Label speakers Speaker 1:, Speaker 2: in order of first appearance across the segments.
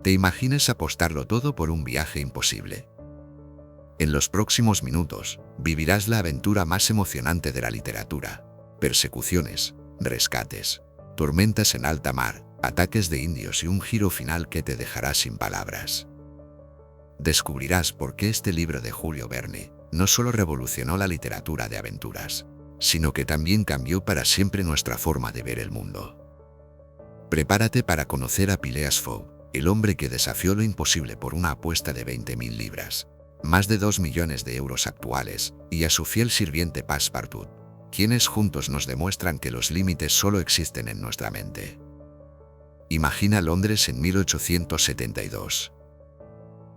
Speaker 1: ¿Te imaginas apostarlo todo por un viaje imposible? En los próximos minutos, vivirás la aventura más emocionante de la literatura. Persecuciones, rescates, tormentas en alta mar, ataques de indios y un giro final que te dejará sin palabras. Descubrirás por qué este libro de Julio Verne no solo revolucionó la literatura de aventuras, sino que también cambió para siempre nuestra forma de ver el mundo. Prepárate para conocer a Phileas Fogg, el hombre que desafió lo imposible por una apuesta de 20.000 libras, más de 2 millones de euros actuales, y a su fiel sirviente Passepartout, quienes juntos nos demuestran que los límites solo existen en nuestra mente. Imagina Londres en 1872.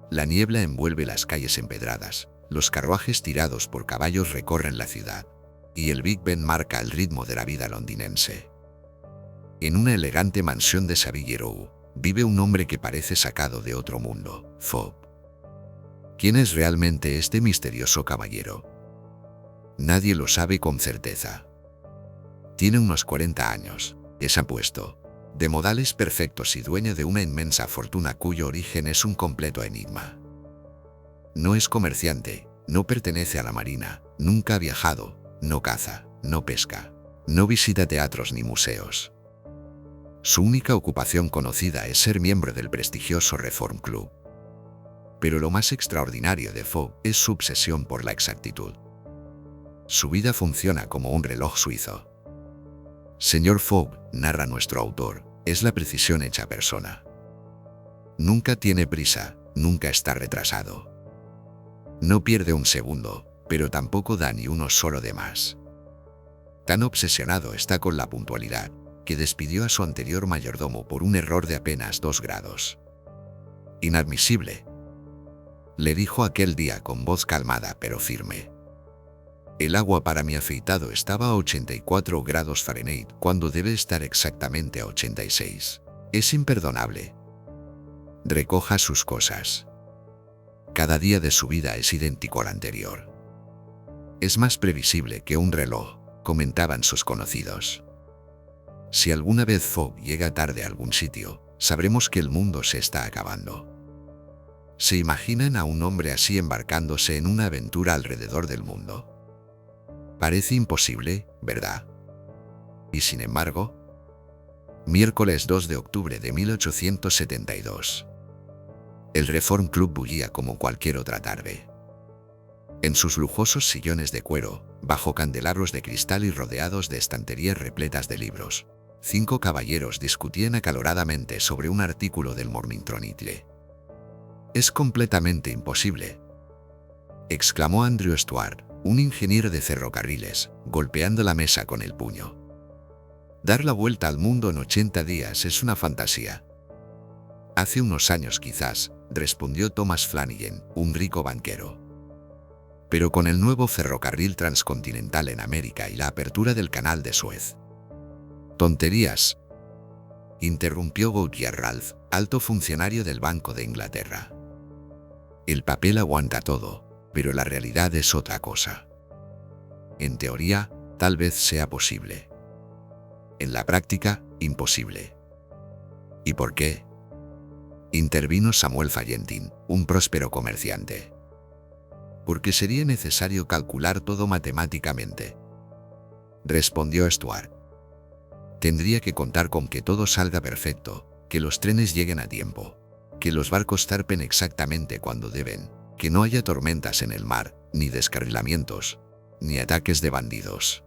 Speaker 1: La niebla envuelve las calles empedradas, los carruajes tirados por caballos recorren la ciudad, y el Big Ben marca el ritmo de la vida londinense. En una elegante mansión de Savile Row, vive un hombre que parece sacado de otro mundo, Fogg. ¿Quién es realmente este misterioso caballero? Nadie lo sabe con certeza. Tiene unos 40 años, es apuesto, de modales perfectos y dueño de una inmensa fortuna cuyo origen es un completo enigma. No es comerciante, no pertenece a la marina, nunca ha viajado, no caza, no pesca, no visita teatros ni museos. Su única ocupación conocida es ser miembro del prestigioso Reform Club. Pero lo más extraordinario de Fogg es su obsesión por la exactitud. Su vida funciona como un reloj suizo. Señor Fogg, narra nuestro autor, es la precisión hecha persona. Nunca tiene prisa, nunca está retrasado. No pierde un segundo, pero tampoco da ni uno solo de más. Tan obsesionado está con la puntualidad, que despidió a su anterior mayordomo por un error de apenas 2 grados. Inadmisible, le dijo aquel día con voz calmada pero firme. El agua para mi afeitado estaba a 84 grados Fahrenheit cuando debe estar exactamente a 86. Es imperdonable. Recoja sus cosas. Cada día de su vida es idéntico al anterior. Es más previsible que un reloj, comentaban sus conocidos. Si alguna vez Fogg llega tarde a algún sitio, sabremos que el mundo se está acabando. ¿Se imaginan a un hombre así embarcándose en una aventura alrededor del mundo? Parece imposible, ¿verdad? Y sin embargo, miércoles 2 de octubre de 1872. El Reform Club bullía como cualquier otra tarde. En sus lujosos sillones de cuero, bajo candelabros de cristal y rodeados de estanterías repletas de libros, 5 caballeros discutían acaloradamente sobre un artículo del Morning Chronicle. «Es completamente imposible», exclamó Andrew Stuart, un ingeniero de ferrocarriles, golpeando la mesa con el puño. «Dar la vuelta al mundo en 80 días es una fantasía». «Hace unos años quizás», respondió Thomas Flanagan, un rico banquero. «Pero con el nuevo ferrocarril transcontinental en América y la apertura del canal de Suez». «Tonterías», interrumpió Gautier Ralph, alto funcionario del Banco de Inglaterra. «El papel aguanta todo, pero la realidad es otra cosa. En teoría, tal vez sea posible. En la práctica, imposible». «¿Y por qué?», intervino Samuel Fallentin, un próspero comerciante. «Porque sería necesario calcular todo matemáticamente», respondió Stuart. «Tendría que contar con que todo salga perfecto, que los trenes lleguen a tiempo, que los barcos zarpen exactamente cuando deben, que no haya tormentas en el mar, ni descarrilamientos, ni ataques de bandidos.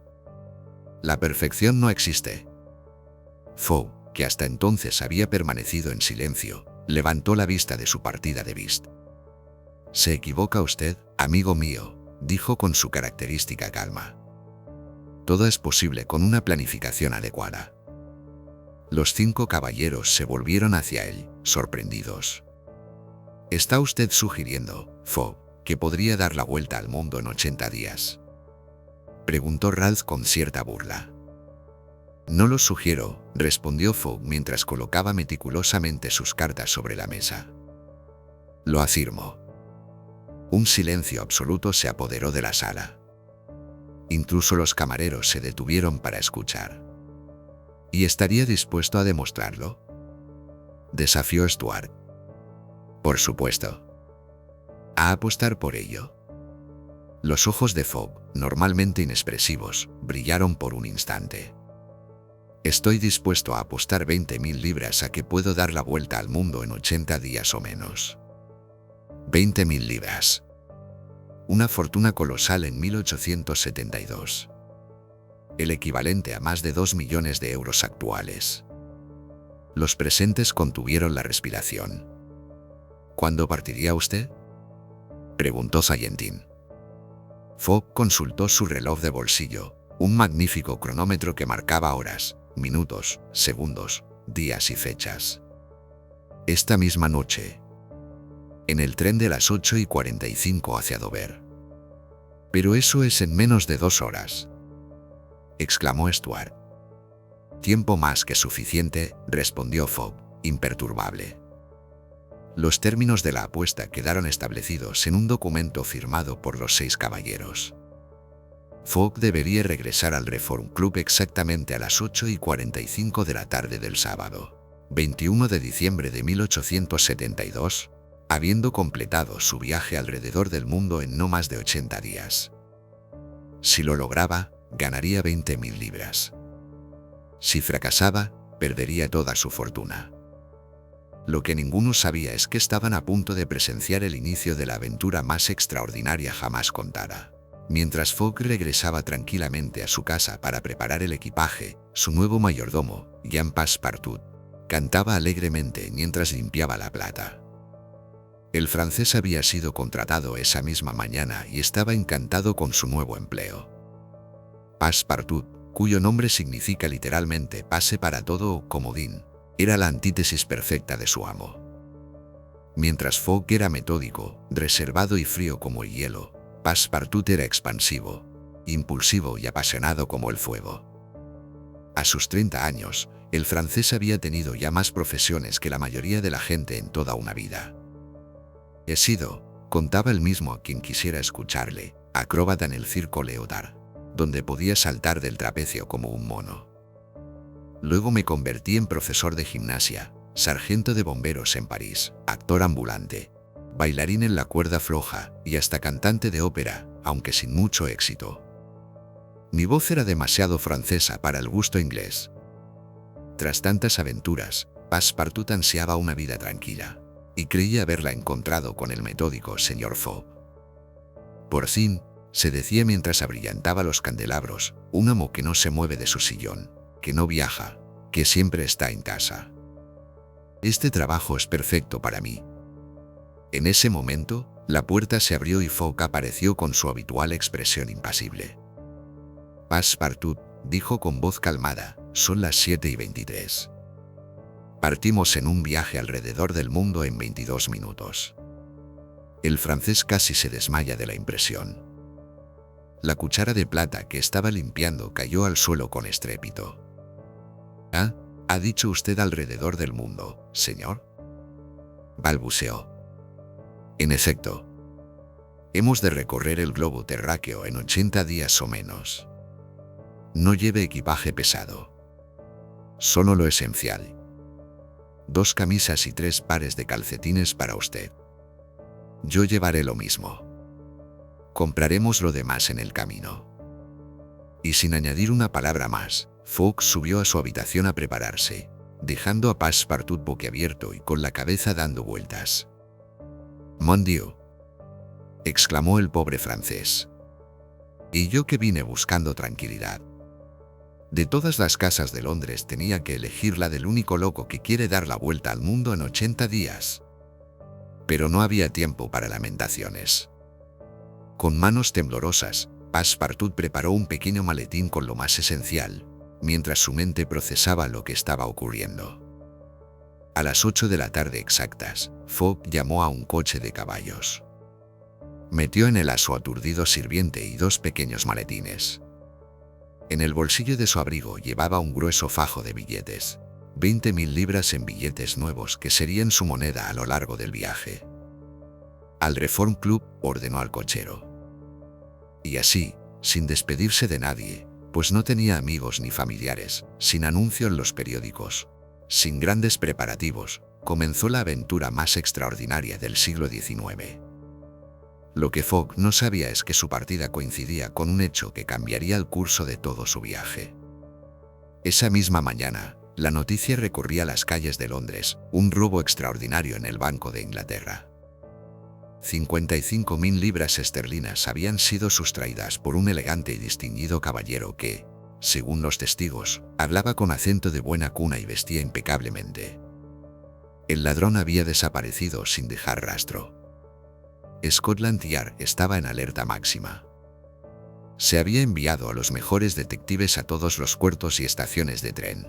Speaker 1: La perfección no existe». Fogg, que hasta entonces había permanecido en silencio, levantó la vista de su partida de whist. «Se equivoca usted, amigo mío», dijo con su característica calma. «Todo es posible con una planificación adecuada». Los 5 caballeros se volvieron hacia él, sorprendidos. «¿Está usted sugiriendo, Fogg, que podría dar la vuelta al mundo en 80 días?» preguntó Ralph con cierta burla. «No lo sugiero», respondió Fogg mientras colocaba meticulosamente sus cartas sobre la mesa. «Lo afirmo». Un silencio absoluto se apoderó de la sala. Incluso los camareros se detuvieron para escuchar. «¿Y estaría dispuesto a demostrarlo?», desafió Stuart. Por supuesto. A apostar por ello. Los ojos de Fogg, normalmente inexpresivos, brillaron por un instante. Estoy dispuesto a apostar 20.000 libras a que puedo dar la vuelta al mundo en 80 días o menos. 20.000 libras. Una fortuna colosal en 1872. El equivalente a más de 2 millones de euros actuales. Los presentes contuvieron la respiración. ¿Cuándo partiría usted?, preguntó Sayentín. Fogg consultó su reloj de bolsillo, un magnífico cronómetro que marcaba horas, minutos, segundos, días y fechas. Esta misma noche, en el tren de las 8:45 hacia Dover. Pero eso es en menos de 2 horas, exclamó Stuart. Tiempo más que suficiente, respondió Fogg, imperturbable. Los términos de la apuesta quedaron establecidos en un documento firmado por los 6 caballeros. Fogg debería regresar al Reform Club exactamente a las 8:45 de la tarde del sábado, 21 de diciembre de 1872, habiendo completado su viaje alrededor del mundo en no más de 80 días. Si lo lograba, ganaría 20.000 libras. Si fracasaba, perdería toda su fortuna. Lo que ninguno sabía es que estaban a punto de presenciar el inicio de la aventura más extraordinaria jamás contada. Mientras Fogg regresaba tranquilamente a su casa para preparar el equipaje, su nuevo mayordomo, Jean Passepartout, cantaba alegremente mientras limpiaba la plata. El francés había sido contratado esa misma mañana y estaba encantado con su nuevo empleo. Passepartout, cuyo nombre significa literalmente pase para todo o comodín, era la antítesis perfecta de su amo. Mientras Fogg era metódico, reservado y frío como el hielo, Passepartout era expansivo, impulsivo y apasionado como el fuego. A sus 30 años, el francés había tenido ya más profesiones que la mayoría de la gente en toda una vida. He sido, contaba él mismo a quien quisiera escucharle, acróbata en el circo Léotard, donde podía saltar del trapecio como un mono. Luego me convertí en profesor de gimnasia, sargento de bomberos en París, actor ambulante, bailarín en la cuerda floja y hasta cantante de ópera, aunque sin mucho éxito. Mi voz era demasiado francesa para el gusto inglés. Tras tantas aventuras, Passepartout ansiaba una vida tranquila, y creía haberla encontrado con el metódico señor Fogg. Por fin, se decía mientras abrillantaba los candelabros, un amo que no se mueve de su sillón, que no viaja, que siempre está en casa. Este trabajo es perfecto para mí. En ese momento, la puerta se abrió y Fogg apareció con su habitual expresión impasible. Passepartout, dijo con voz calmada, son las 7:23. Partimos en un viaje alrededor del mundo en 22 minutos. El francés casi se desmaya de la impresión. La cuchara de plata que estaba limpiando cayó al suelo con estrépito. «¿Ah? ¿Ha dicho usted alrededor del mundo, señor?», balbuceó. En efecto. Hemos de recorrer el globo terráqueo en 80 días o menos. No lleve equipaje pesado. Solo lo esencial. 2 camisas y 3 pares de calcetines para usted. Yo llevaré lo mismo. Compraremos lo demás en el camino. Y sin añadir una palabra más, Fogg subió a su habitación a prepararse, dejando a Passepartout boquiabierto y con la cabeza dando vueltas. «Mon Dieu», exclamó el pobre francés. «Y yo que vine buscando tranquilidad. De todas las casas de Londres tenía que elegir la del único loco que quiere dar la vuelta al mundo en 80 días. Pero no había tiempo para lamentaciones». Con manos temblorosas, Passepartout preparó un pequeño maletín con lo más esencial, mientras su mente procesaba lo que estaba ocurriendo. A las 8 de la tarde exactas, Fogg llamó a un coche de caballos. Metió en él a su aturdido sirviente y 2 pequeños maletines. En el bolsillo de su abrigo llevaba un grueso fajo de billetes, 20.000 libras en billetes nuevos que serían su moneda a lo largo del viaje. «Al Reform Club», ordenó al cochero. Y así, sin despedirse de nadie, pues no tenía amigos ni familiares, sin anuncio en los periódicos, sin grandes preparativos, comenzó la aventura más extraordinaria del siglo XIX. Lo que Fogg no sabía es que su partida coincidía con un hecho que cambiaría el curso de todo su viaje. Esa misma mañana, la noticia recorría las calles de Londres: un robo extraordinario en el Banco de Inglaterra. 55.000 libras esterlinas habían sido sustraídas por un elegante y distinguido caballero que, según los testigos, hablaba con acento de buena cuna y vestía impecablemente. El ladrón había desaparecido sin dejar rastro. Scotland Yard estaba en alerta máxima. Se había enviado a los mejores detectives a todos los puertos y estaciones de tren.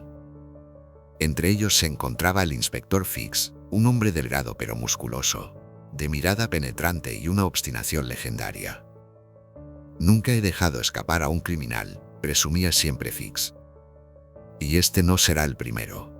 Speaker 1: Entre ellos se encontraba el inspector Fix, un hombre delgado pero musculoso, de mirada penetrante y una obstinación legendaria. «Nunca he dejado escapar a un criminal», presumía siempre Fix. «Y este no será el primero».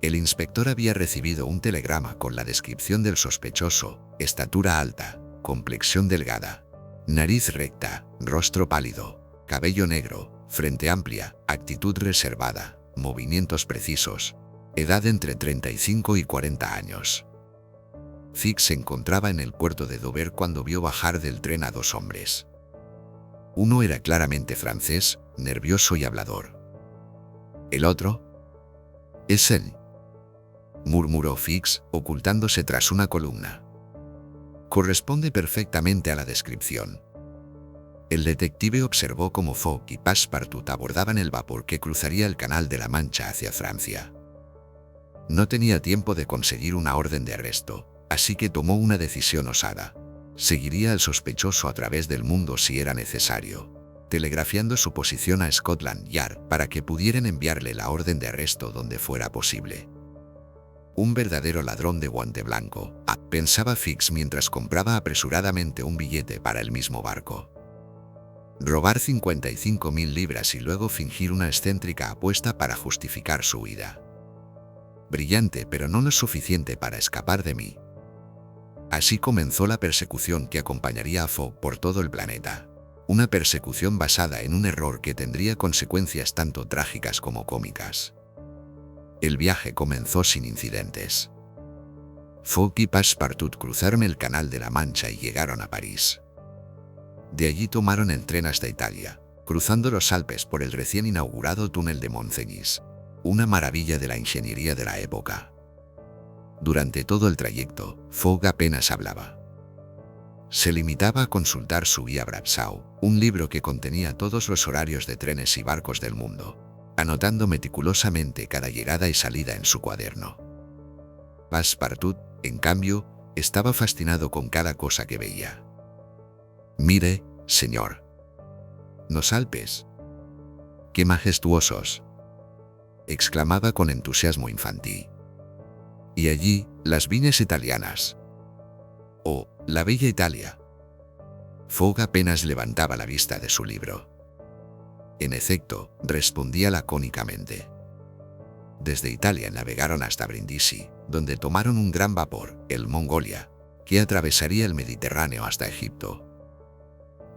Speaker 1: El inspector había recibido un telegrama con la descripción del sospechoso: estatura alta, complexión delgada, nariz recta, rostro pálido, cabello negro, frente amplia, actitud reservada, movimientos precisos, edad entre 35 y 40 años. Fix se encontraba en el puerto de Dover cuando vio bajar del tren a dos hombres. Uno era claramente francés, nervioso y hablador. ¿El otro? «Es él», murmuró Fix, ocultándose tras una columna. «Corresponde perfectamente a la descripción». El detective observó cómo Fogg y Passepartout abordaban el vapor que cruzaría el Canal de la Mancha hacia Francia. No tenía tiempo de conseguir una orden de arresto, así que tomó una decisión osada. Seguiría al sospechoso a través del mundo si era necesario, telegrafiando su posición a Scotland Yard para que pudieran enviarle la orden de arresto donde fuera posible. Un verdadero ladrón de guante blanco, pensaba Fix mientras compraba apresuradamente un billete para el mismo barco. Robar 55.000 libras y luego fingir una excéntrica apuesta para justificar su huida. Brillante, pero no lo suficiente para escapar de mí. Así comenzó la persecución que acompañaría a Fogg por todo el planeta. Una persecución basada en un error que tendría consecuencias tanto trágicas como cómicas. El viaje comenzó sin incidentes. Fogg y Passepartout cruzaron el Canal de la Mancha y llegaron a París. De allí tomaron el tren hasta Italia, cruzando los Alpes por el recién inaugurado túnel de Mont-Cenis, una maravilla de la ingeniería de la época. Durante todo el trayecto, Fogg apenas hablaba. Se limitaba a consultar su guía Bradshaw's, un libro que contenía todos los horarios de trenes y barcos del mundo, anotando meticulosamente cada llegada y salida en su cuaderno. Passepartout, en cambio, estaba fascinado con cada cosa que veía. «Mire, señor. Los Alpes. ¡Qué majestuosos!», exclamaba con entusiasmo infantil. «Y allí, las viñas italianas. ¡Oh, la bella Italia!». Fogg apenas levantaba la vista de su libro. En efecto, respondía lacónicamente. Desde Italia navegaron hasta Brindisi, donde tomaron un gran vapor, el Mongolia, que atravesaría el Mediterráneo hasta Egipto.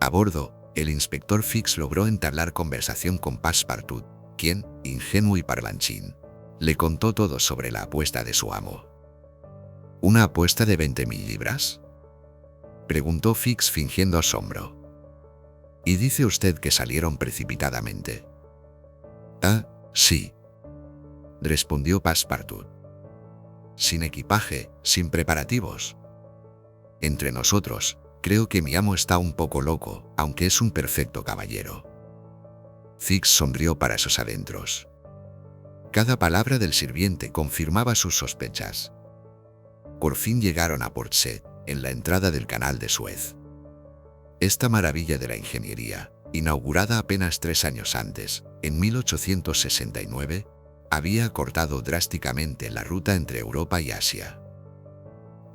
Speaker 1: A bordo, el inspector Fix logró entablar conversación con Passepartout, quien, ingenuo y parlanchín, le contó todo sobre la apuesta de su amo. «¿Una apuesta de 20.000 libras?», preguntó Fix fingiendo asombro. «¿Y dice usted que salieron precipitadamente?». «Ah, sí», respondió Passepartout. «Sin equipaje, sin preparativos. Entre nosotros, creo que mi amo está un poco loco, aunque es un perfecto caballero». Fix sonrió para sus adentros. Cada palabra del sirviente confirmaba sus sospechas. Por fin llegaron a Port Said, en la entrada del Canal de Suez. Esta maravilla de la ingeniería, inaugurada apenas 3 años antes, en 1869, había acortado drásticamente la ruta entre Europa y Asia.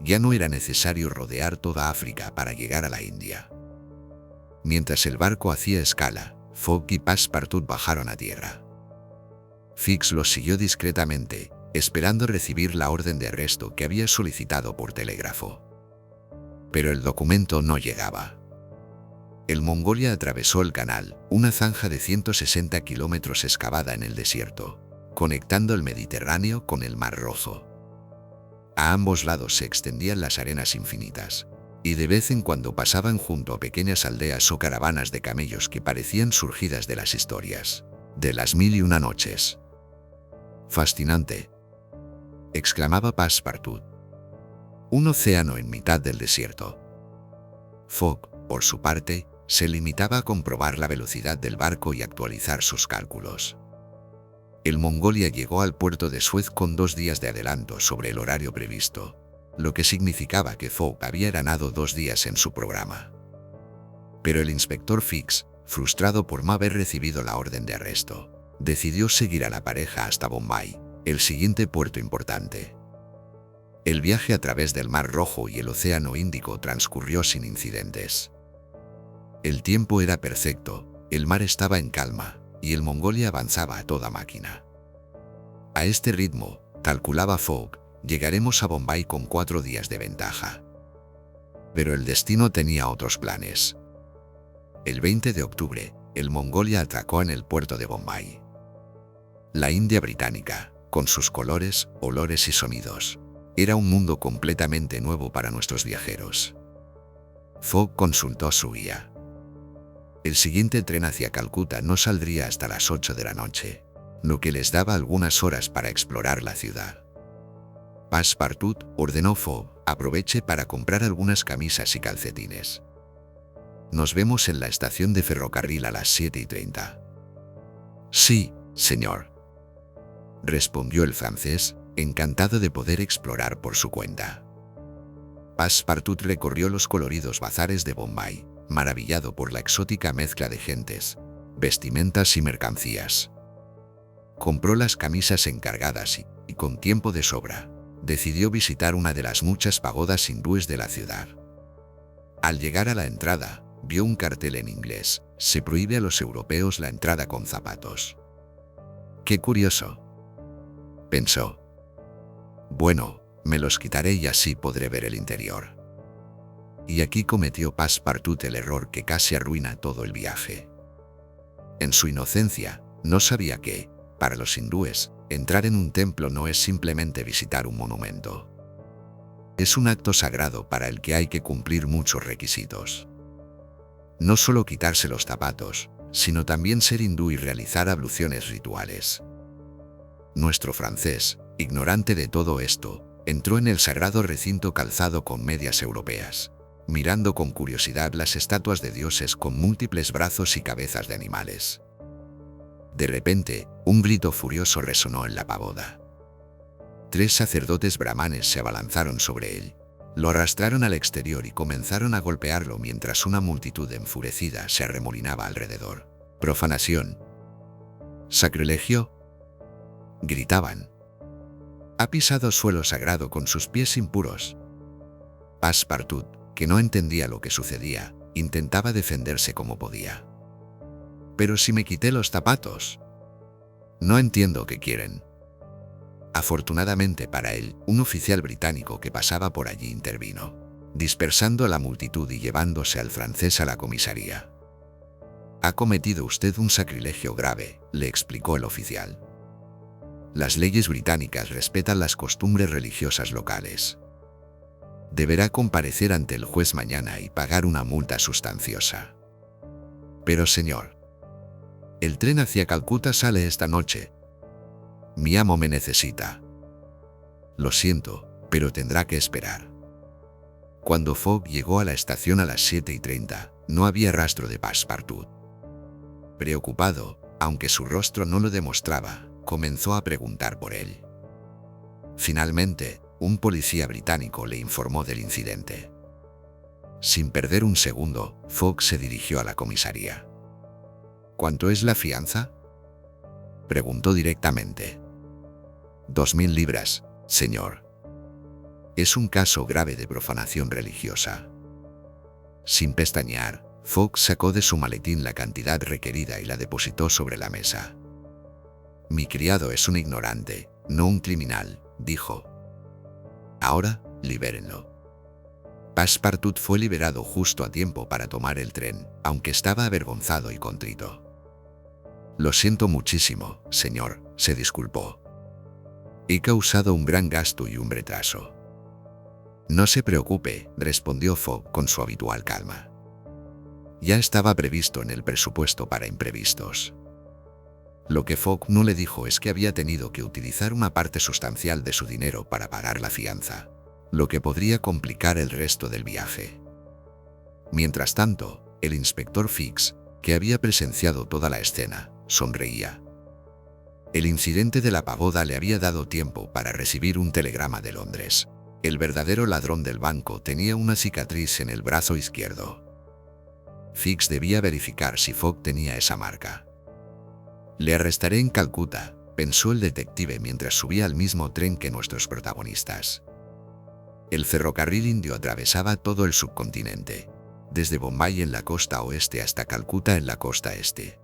Speaker 1: Ya no era necesario rodear toda África para llegar a la India. Mientras el barco hacía escala, Fogg y Passepartout bajaron a tierra. Fix los siguió discretamente, esperando recibir la orden de arresto que había solicitado por telégrafo. Pero el documento no llegaba. El Mongolia atravesó el canal, una zanja de 160 kilómetros excavada en el desierto, conectando el Mediterráneo con el Mar Rojo. A ambos lados se extendían las arenas infinitas, y de vez en cuando pasaban junto a pequeñas aldeas o caravanas de camellos que parecían surgidas de las historias de las 1001 noches. «Fascinante», exclamaba Passepartout. «Un océano en mitad del desierto». Fogg, por su parte, se limitaba a comprobar la velocidad del barco y actualizar sus cálculos. El Mongolia llegó al puerto de Suez con 2 días de adelanto sobre el horario previsto, lo que significaba que Fogg había ganado 2 días en su programa. Pero el inspector Fix, frustrado por no haber recibido la orden de arresto, decidió seguir a la pareja hasta Bombay, el siguiente puerto importante. El viaje a través del Mar Rojo y el Océano Índico transcurrió sin incidentes. El tiempo era perfecto, el mar estaba en calma, y el Mongolia avanzaba a toda máquina. A este ritmo, calculaba Fogg, llegaremos a Bombay con 4 días de ventaja. Pero el destino tenía otros planes. El 20 de octubre, el Mongolia atracó en el puerto de Bombay. La India británica, con sus colores, olores y sonidos, era un mundo completamente nuevo para nuestros viajeros. Fogg consultó su guía. El siguiente tren hacia Calcuta no saldría hasta las 8 de la noche, lo que les daba algunas horas para explorar la ciudad. Passepartout, ordenó Fogg, aproveche para comprar algunas camisas y calcetines. Nos vemos en la estación de ferrocarril a las 7:30. Sí, señor, respondió el francés, encantado de poder explorar por su cuenta. Passepartout recorrió los coloridos bazares de Bombay, maravillado por la exótica mezcla de gentes, vestimentas y mercancías. Compró las camisas encargadas y con tiempo de sobra, decidió visitar una de las muchas pagodas hindúes de la ciudad. Al llegar a la entrada, vio un cartel en inglés: se prohíbe a los europeos la entrada con zapatos. «Qué curioso», pensó. «Bueno, me los quitaré y así podré ver el interior». Y aquí cometió Passepartout el error que casi arruina todo el viaje. En su inocencia, no sabía que, para los hindúes, entrar en un templo no es simplemente visitar un monumento. Es un acto sagrado para el que hay que cumplir muchos requisitos. No solo quitarse los zapatos, sino también ser hindú y realizar abluciones rituales. Nuestro francés, ignorante de todo esto, entró en el sagrado recinto calzado con medias europeas, mirando con curiosidad las estatuas de dioses con múltiples brazos y cabezas de animales. De repente, un grito furioso resonó en la pagoda. 3 sacerdotes brahmanes se abalanzaron sobre él, lo arrastraron al exterior y comenzaron a golpearlo mientras una multitud enfurecida se arremolinaba alrededor. «Profanación. Sacrilegio», gritaban. «Ha pisado suelo sagrado con sus pies impuros». Passepartout, que no entendía lo que sucedía, intentaba defenderse como podía. «Pero si me quité los zapatos». «No entiendo qué quieren». Afortunadamente para él, un oficial británico que pasaba por allí intervino, dispersando a la multitud y llevándose al francés a la comisaría. «Ha cometido usted un sacrilegio grave», le explicó el oficial. «Las leyes británicas respetan las costumbres religiosas locales. Deberá comparecer ante el juez mañana y pagar una multa sustanciosa». «Pero señor, el tren hacia Calcuta sale esta noche. Mi amo me necesita». «Lo siento, pero tendrá que esperar». Cuando Fogg llegó a la estación a las 7:30, no había rastro de Passepartout. Preocupado, aunque su rostro no lo demostraba, comenzó a preguntar por él. Finalmente, un policía británico le informó del incidente. Sin perder un segundo, Fogg se dirigió a la comisaría. «¿Cuánto es la fianza?», preguntó directamente. 2.000 libras, señor. Es un caso grave de profanación religiosa». Sin pestañear, Fogg sacó de su maletín la cantidad requerida y la depositó sobre la mesa. «Mi criado es un ignorante, no un criminal», dijo. «Ahora, libérenlo». Passepartout fue liberado justo a tiempo para tomar el tren, aunque estaba avergonzado y contrito. «Lo siento muchísimo, señor», se disculpó. «He causado un gran gasto y un retraso». No se preocupe, respondió Fogg con su habitual calma. Ya estaba previsto en el presupuesto para imprevistos. Lo que Fogg no le dijo es que había tenido que utilizar una parte sustancial de su dinero para pagar la fianza, lo que podría complicar el resto del viaje. Mientras tanto, el inspector Fix, que había presenciado toda la escena, sonreía. El incidente de la pagoda le había dado tiempo para recibir un telegrama de Londres. El verdadero ladrón del banco tenía una cicatriz en el brazo izquierdo. Fix debía verificar si Fogg tenía esa marca. Le arrestaré en Calcuta, pensó el detective mientras subía al mismo tren que nuestros protagonistas. El ferrocarril indio atravesaba todo el subcontinente, desde Bombay en la costa oeste hasta Calcuta en la costa este.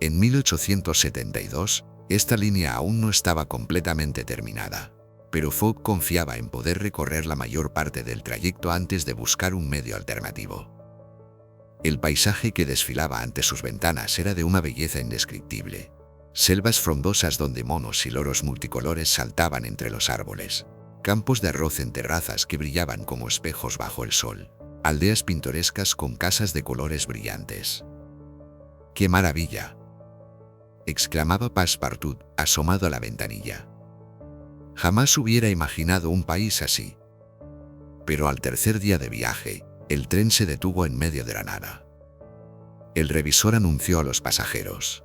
Speaker 1: En 1872, esta línea aún no estaba completamente terminada, pero Fogg confiaba en poder recorrer la mayor parte del trayecto antes de buscar un medio alternativo. El paisaje que desfilaba ante sus ventanas era de una belleza indescriptible. Selvas frondosas donde monos y loros multicolores saltaban entre los árboles, campos de arroz en terrazas que brillaban como espejos bajo el sol, aldeas pintorescas con casas de colores brillantes. ¡Qué maravilla!, exclamaba Passepartout, asomado a la ventanilla. Jamás hubiera imaginado un país así. Pero al tercer día de viaje, el tren se detuvo en medio de la nada. El revisor anunció a los pasajeros: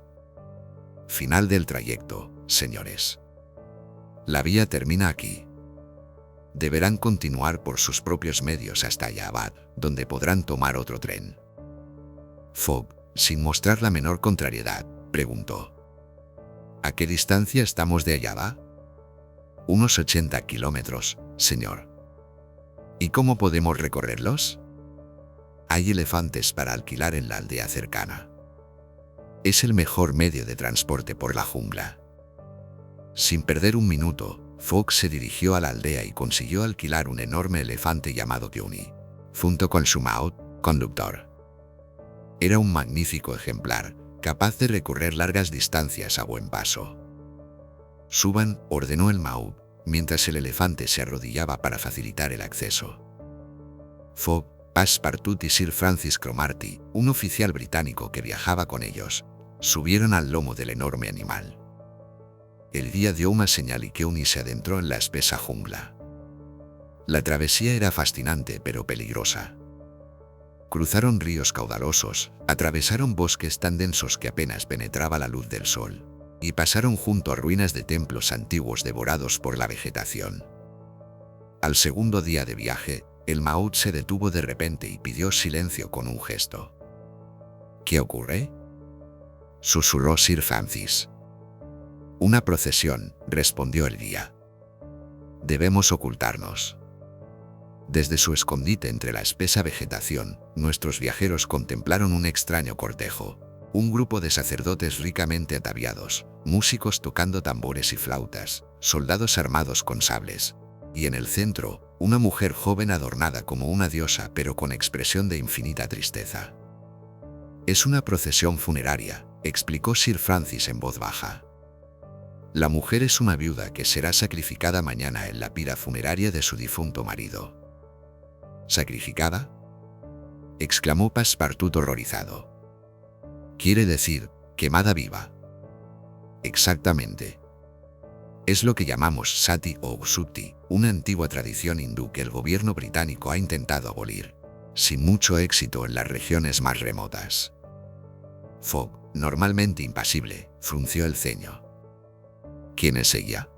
Speaker 1: final del trayecto, señores. La vía termina aquí. Deberán continuar por sus propios medios hasta Allahabad, donde podrán tomar otro tren. Fogg, sin mostrar la menor contrariedad, preguntó: ¿a qué distancia estamos de Allahabad? Unos 80 kilómetros, señor. ¿Y cómo podemos recorrerlos? Hay elefantes para alquilar en la aldea cercana. Es el mejor medio de transporte por la jungla. Sin perder un minuto, Fogg se dirigió a la aldea y consiguió alquilar un enorme elefante llamado Keuni, junto con su maut, conductor. Era un magnífico ejemplar, capaz de recorrer largas distancias a buen paso. Suban, ordenó el maut, mientras el elefante se arrodillaba para facilitar el acceso. Fogg, Passepartout y Sir Francis Cromarty, un oficial británico que viajaba con ellos, subieron al lomo del enorme animal. El guía dio una señal y Keuni se adentró en la espesa jungla. La travesía era fascinante pero peligrosa. Cruzaron ríos caudalosos, atravesaron bosques tan densos que apenas penetraba la luz del sol, y pasaron junto a ruinas de templos antiguos devorados por la vegetación. Al segundo día de viaje, el maut se detuvo de repente y pidió silencio con un gesto. ¿Qué ocurre?, susurró Sir Francis. Una procesión, respondió el guía. Debemos ocultarnos. Desde su escondite entre la espesa vegetación, nuestros viajeros contemplaron un extraño cortejo. Un grupo de sacerdotes ricamente ataviados, músicos tocando tambores y flautas, soldados armados con sables. Y en el centro, una mujer joven adornada como una diosa pero con expresión de infinita tristeza. Es una procesión funeraria, explicó Sir Francis en voz baja. La mujer es una viuda que será sacrificada mañana en la pira funeraria de su difunto marido. ¿Sacrificada?, exclamó Passepartout horrorizado. Quiere decir, quemada viva. Exactamente. Es lo que llamamos sati o usutti, una antigua tradición hindú que el gobierno británico ha intentado abolir, sin mucho éxito en las regiones más remotas. Fogg, normalmente impasible, frunció el ceño. ¿Quién es ella?,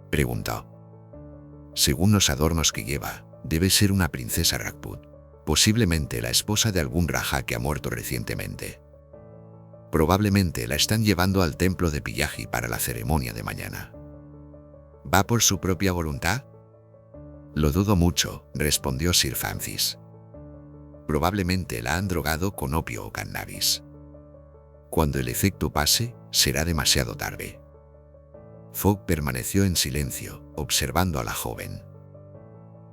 Speaker 1: preguntó. Según los adornos que lleva, debe ser una princesa Rajput, posiblemente la esposa de algún raja que ha muerto recientemente. Probablemente la están llevando al templo de Pillaji para la ceremonia de mañana. ¿Va por su propia voluntad? Lo dudo mucho, respondió Sir Francis. Probablemente la han drogado con opio o cannabis. Cuando el efecto pase, será demasiado tarde. Fogg permaneció en silencio, observando a la joven.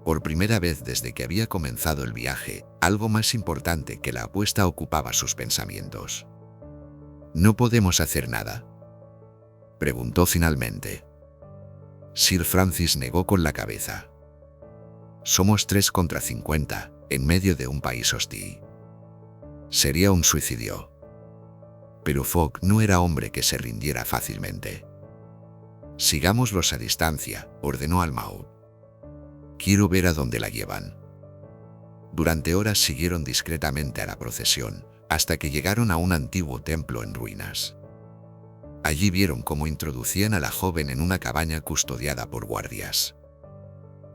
Speaker 1: Por primera vez desde que había comenzado el viaje, algo más importante que la apuesta ocupaba sus pensamientos. ¿No podemos hacer nada?, preguntó finalmente. Sir Francis negó con la cabeza. Somos 3 contra 50, en medio de un país hostil. Sería un suicidio. Pero Fogg no era hombre que se rindiera fácilmente. Sigámoslos a distancia, ordenó al Maud. Quiero ver a dónde la llevan. Durante horas siguieron discretamente a la procesión, hasta que llegaron a un antiguo templo en ruinas. Allí vieron cómo introducían a la joven en una cabaña custodiada por guardias.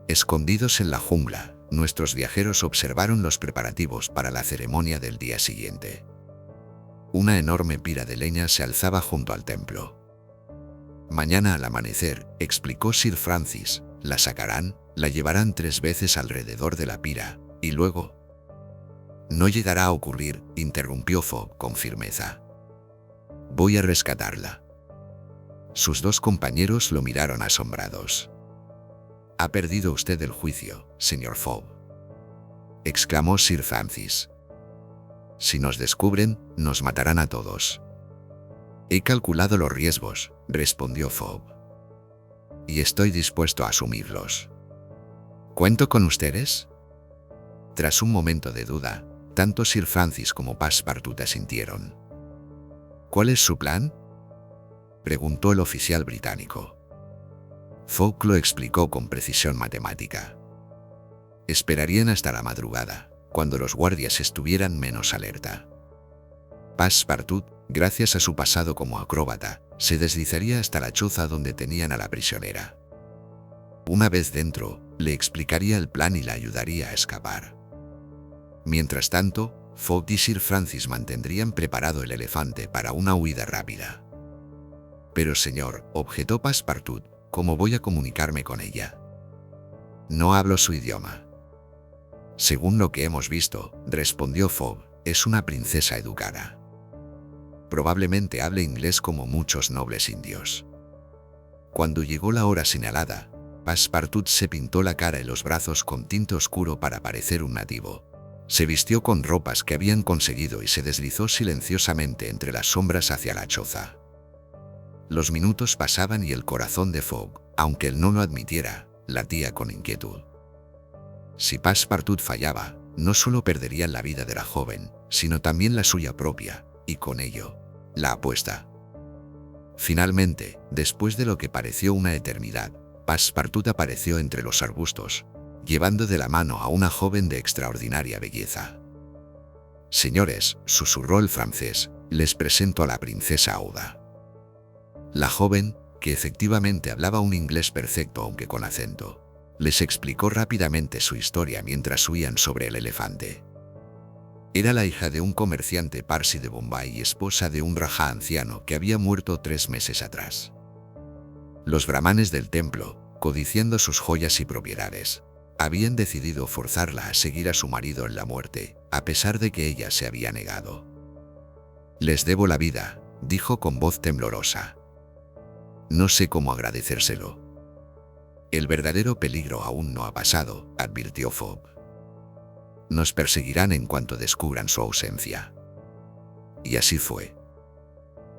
Speaker 1: Escondidos en la jungla, nuestros viajeros observaron los preparativos para la ceremonia del día siguiente. Una enorme pira de leña se alzaba junto al templo. Mañana al amanecer, explicó Sir Francis, la sacarán, la llevarán 3 veces alrededor de la pira, y luego... No llegará a ocurrir, interrumpió Fogg con firmeza. Voy a rescatarla. Sus 2 compañeros lo miraron asombrados. Ha perdido usted el juicio, señor Fogg, exclamó Sir Francis. Si nos descubren, nos matarán a todos. He calculado los riesgos, respondió Fogg, y estoy dispuesto a asumirlos. ¿Cuento con ustedes? Tras un momento de duda, tanto Sir Francis como Passepartout asintieron. ¿Cuál es su plan?, preguntó el oficial británico. Fogg lo explicó con precisión matemática. Esperarían hasta la madrugada, cuando los guardias estuvieran menos alerta. Passepartout, gracias a su pasado como acróbata, se deslizaría hasta la choza donde tenían a la prisionera. Una vez dentro, le explicaría el plan y la ayudaría a escapar. Mientras tanto, Fogg y Sir Francis mantendrían preparado el elefante para una huida rápida. Pero señor, objetó Passepartout, ¿cómo voy a comunicarme con ella? No hablo su idioma. Según lo que hemos visto, respondió Fogg, es una princesa educada. Probablemente hable inglés como muchos nobles indios. Cuando llegó la hora señalada, Passepartout se pintó la cara y los brazos con tinte oscuro para parecer un nativo. Se vistió con ropas que habían conseguido y se deslizó silenciosamente entre las sombras hacia la choza. Los minutos pasaban y el corazón de Fogg, aunque él no lo admitiera, latía con inquietud. Si Passepartout fallaba, no solo perderían la vida de la joven, sino también la suya propia, y con ello, la apuesta. Finalmente, después de lo que pareció una eternidad, Passepartout apareció entre los arbustos, llevando de la mano a una joven de extraordinaria belleza. «Señores», susurró el francés, «les presento a la princesa Aouda». La joven, que efectivamente hablaba un inglés perfecto aunque con acento, les explicó rápidamente su historia mientras huían sobre el elefante. Era la hija de un comerciante parsi de Bombay y esposa de un rajá anciano que había muerto 3 meses atrás. Los brahmanes del templo, codiciando sus joyas y propiedades, habían decidido forzarla a seguir a su marido en la muerte, a pesar de que ella se había negado. «Les debo la vida», dijo con voz temblorosa. «No sé cómo agradecérselo». «El verdadero peligro aún no ha pasado», advirtió Fogg. «Nos perseguirán en cuanto descubran su ausencia». Y así fue.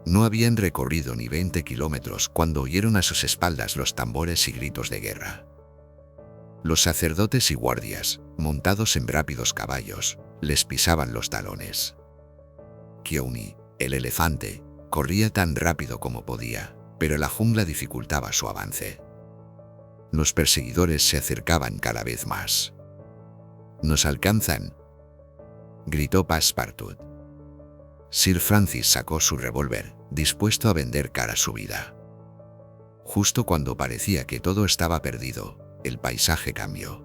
Speaker 1: No habían recorrido ni 20 kilómetros cuando oyeron a sus espaldas los tambores y gritos de guerra. Los sacerdotes y guardias, montados en rápidos caballos, les pisaban los talones. Kioni, el elefante, corría tan rápido como podía, pero la jungla dificultaba su avance. Los perseguidores se acercaban cada vez más. «¡Nos alcanzan!», gritó Passepartout. Sir Francis sacó su revólver, dispuesto a vender cara su vida. Justo cuando parecía que todo estaba perdido, el paisaje cambió.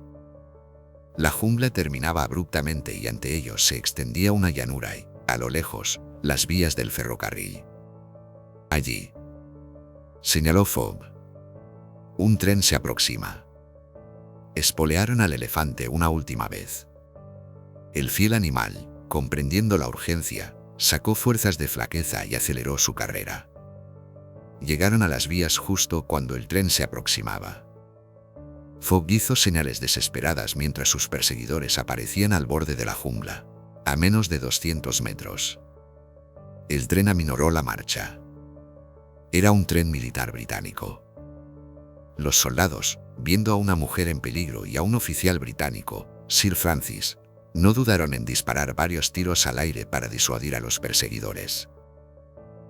Speaker 1: La jungla terminaba abruptamente y ante ellos se extendía una llanura y, a lo lejos, las vías del ferrocarril. «Allí», señaló Fogg. «Un tren se aproxima». Espolearon al elefante una última vez. El fiel animal, comprendiendo la urgencia, sacó fuerzas de flaqueza y aceleró su carrera. Llegaron a las vías justo cuando el tren se aproximaba. Fogg hizo señales desesperadas mientras sus perseguidores aparecían al borde de la jungla, a menos de 200 metros. El tren aminoró la marcha. Era un tren militar británico. Los soldados, viendo a una mujer en peligro y a un oficial británico, Sir Francis, no dudaron en disparar varios tiros al aire para disuadir a los perseguidores.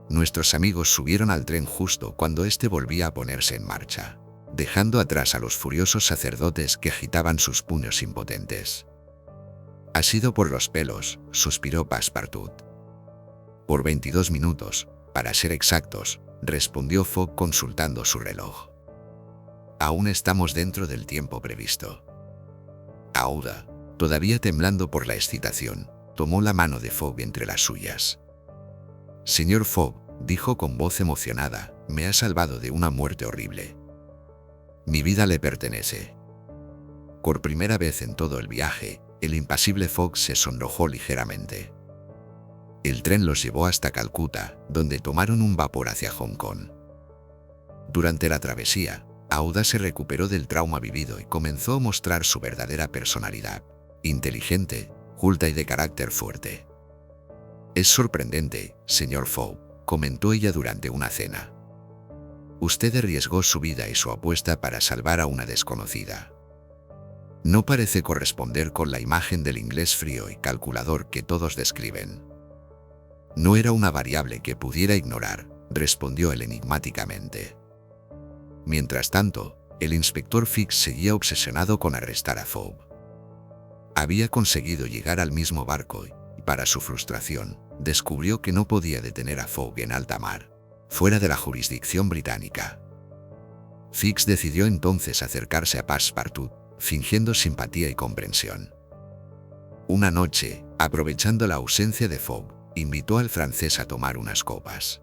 Speaker 1: Nuestros amigos subieron al tren justo cuando éste volvía a ponerse en marcha, dejando atrás a los furiosos sacerdotes que agitaban sus puños impotentes. «Ha sido por los pelos», suspiró Passepartout. «Por 22 minutos, para ser exactos», respondió Fogg consultando su reloj. «Aún estamos dentro del tiempo previsto». Aouda, todavía temblando por la excitación, tomó la mano de Fogg entre las suyas. «Señor Fogg», dijo con voz emocionada, «me ha salvado de una muerte horrible. Mi vida le pertenece». Por primera vez en todo el viaje, el impasible Fogg se sonrojó ligeramente. El tren los llevó hasta Calcuta, donde tomaron un vapor hacia Hong Kong. Durante la travesía, Aouda se recuperó del trauma vivido y comenzó a mostrar su verdadera personalidad, inteligente, culta y de carácter fuerte. «Es sorprendente, señor Fogg», comentó ella durante una cena. «Usted arriesgó su vida y su apuesta para salvar a una desconocida. No parece corresponder con la imagen del inglés frío y calculador que todos describen». «No era una variable que pudiera ignorar», respondió él enigmáticamente. Mientras tanto, el inspector Fix seguía obsesionado con arrestar a Fogg. Había conseguido llegar al mismo barco y, para su frustración, descubrió que no podía detener a Fogg en alta mar, fuera de la jurisdicción británica. Fix decidió entonces acercarse a Passepartout, fingiendo simpatía y comprensión. Una noche, aprovechando la ausencia de Fogg, invitó al francés a tomar unas copas.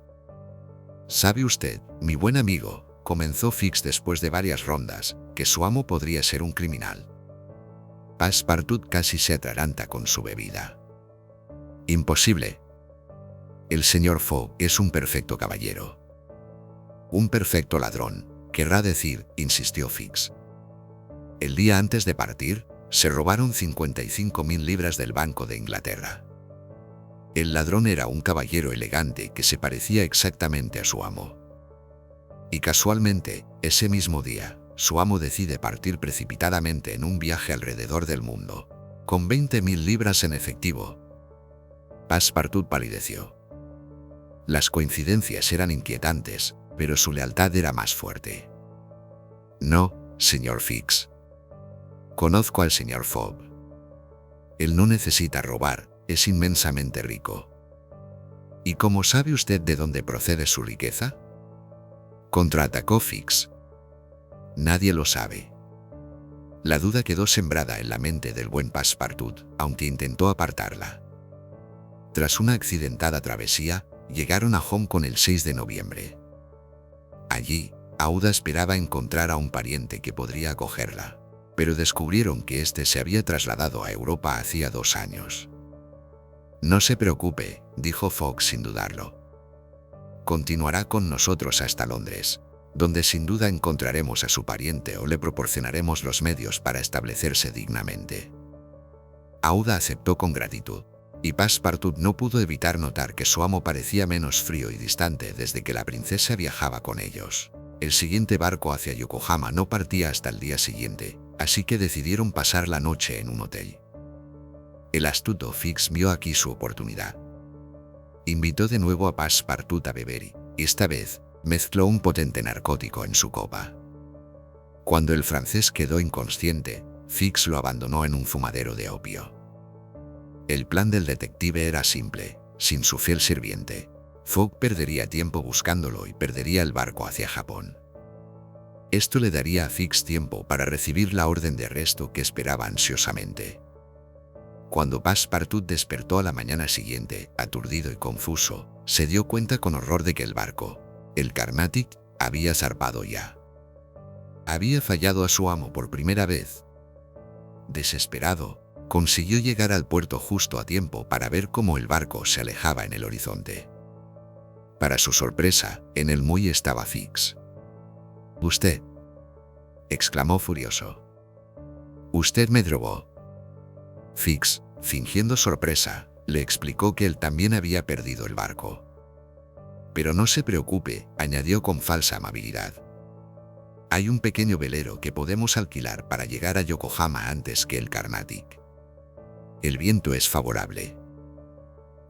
Speaker 1: «Sabe usted, mi buen amigo», comenzó Fix después de varias rondas, «que su amo podría ser un criminal». Passepartout casi se atraganta con su bebida. «Imposible. El señor Fogg es un perfecto caballero». «Un perfecto ladrón, querrá decir», insistió Fix. «El día antes de partir, se robaron 55.000 libras del Banco de Inglaterra. El ladrón era un caballero elegante que se parecía exactamente a su amo. Y casualmente, ese mismo día, su amo decide partir precipitadamente en un viaje alrededor del mundo, con 20.000 libras en efectivo». Passepartout palideció. Las coincidencias eran inquietantes, pero su lealtad era más fuerte. «No, señor Fix. Conozco al señor Fogg. Él no necesita robar, es inmensamente rico». «¿Y cómo sabe usted de dónde procede su riqueza?», contraatacó Fix. «Nadie lo sabe». La duda quedó sembrada en la mente del buen Passepartout, aunque intentó apartarla. Tras una accidentada travesía, llegaron a Hong Kong el 6 de noviembre. Allí, Aouda esperaba encontrar a un pariente que podría acogerla, pero descubrieron que éste se había trasladado a Europa hacía 2 años. «No se preocupe», dijo Fogg sin dudarlo. «Continuará con nosotros hasta Londres, donde sin duda encontraremos a su pariente o le proporcionaremos los medios para establecerse dignamente». Aouda aceptó con gratitud, y Passepartout no pudo evitar notar que su amo parecía menos frío y distante desde que la princesa viajaba con ellos. El siguiente barco hacia Yokohama no partía hasta el día siguiente, así que decidieron pasar la noche en un hotel. El astuto Fix vio aquí su oportunidad. Invitó de nuevo a Passepartout a beber y, esta vez, mezcló un potente narcótico en su copa. Cuando el francés quedó inconsciente, Fix lo abandonó en un fumadero de opio. El plan del detective era simple: sin su fiel sirviente, Fogg perdería tiempo buscándolo y perdería el barco hacia Japón. Esto le daría a Fix tiempo para recibir la orden de arresto que esperaba ansiosamente. Cuando Passepartout despertó a la mañana siguiente, aturdido y confuso, se dio cuenta con horror de que el barco, el Carnatic, había zarpado ya. Había fallado a su amo por primera vez. Desesperado, consiguió llegar al puerto justo a tiempo para ver cómo el barco se alejaba en el horizonte. Para su sorpresa, en el muelle estaba Fix. «¿Usted?», exclamó furioso. «Usted me drogó». Fix, fingiendo sorpresa, le explicó que él también había perdido el barco. «Pero no se preocupe», añadió con falsa amabilidad. Hay un pequeño velero que podemos alquilar para llegar a Yokohama antes que el Carnatic. El viento es favorable.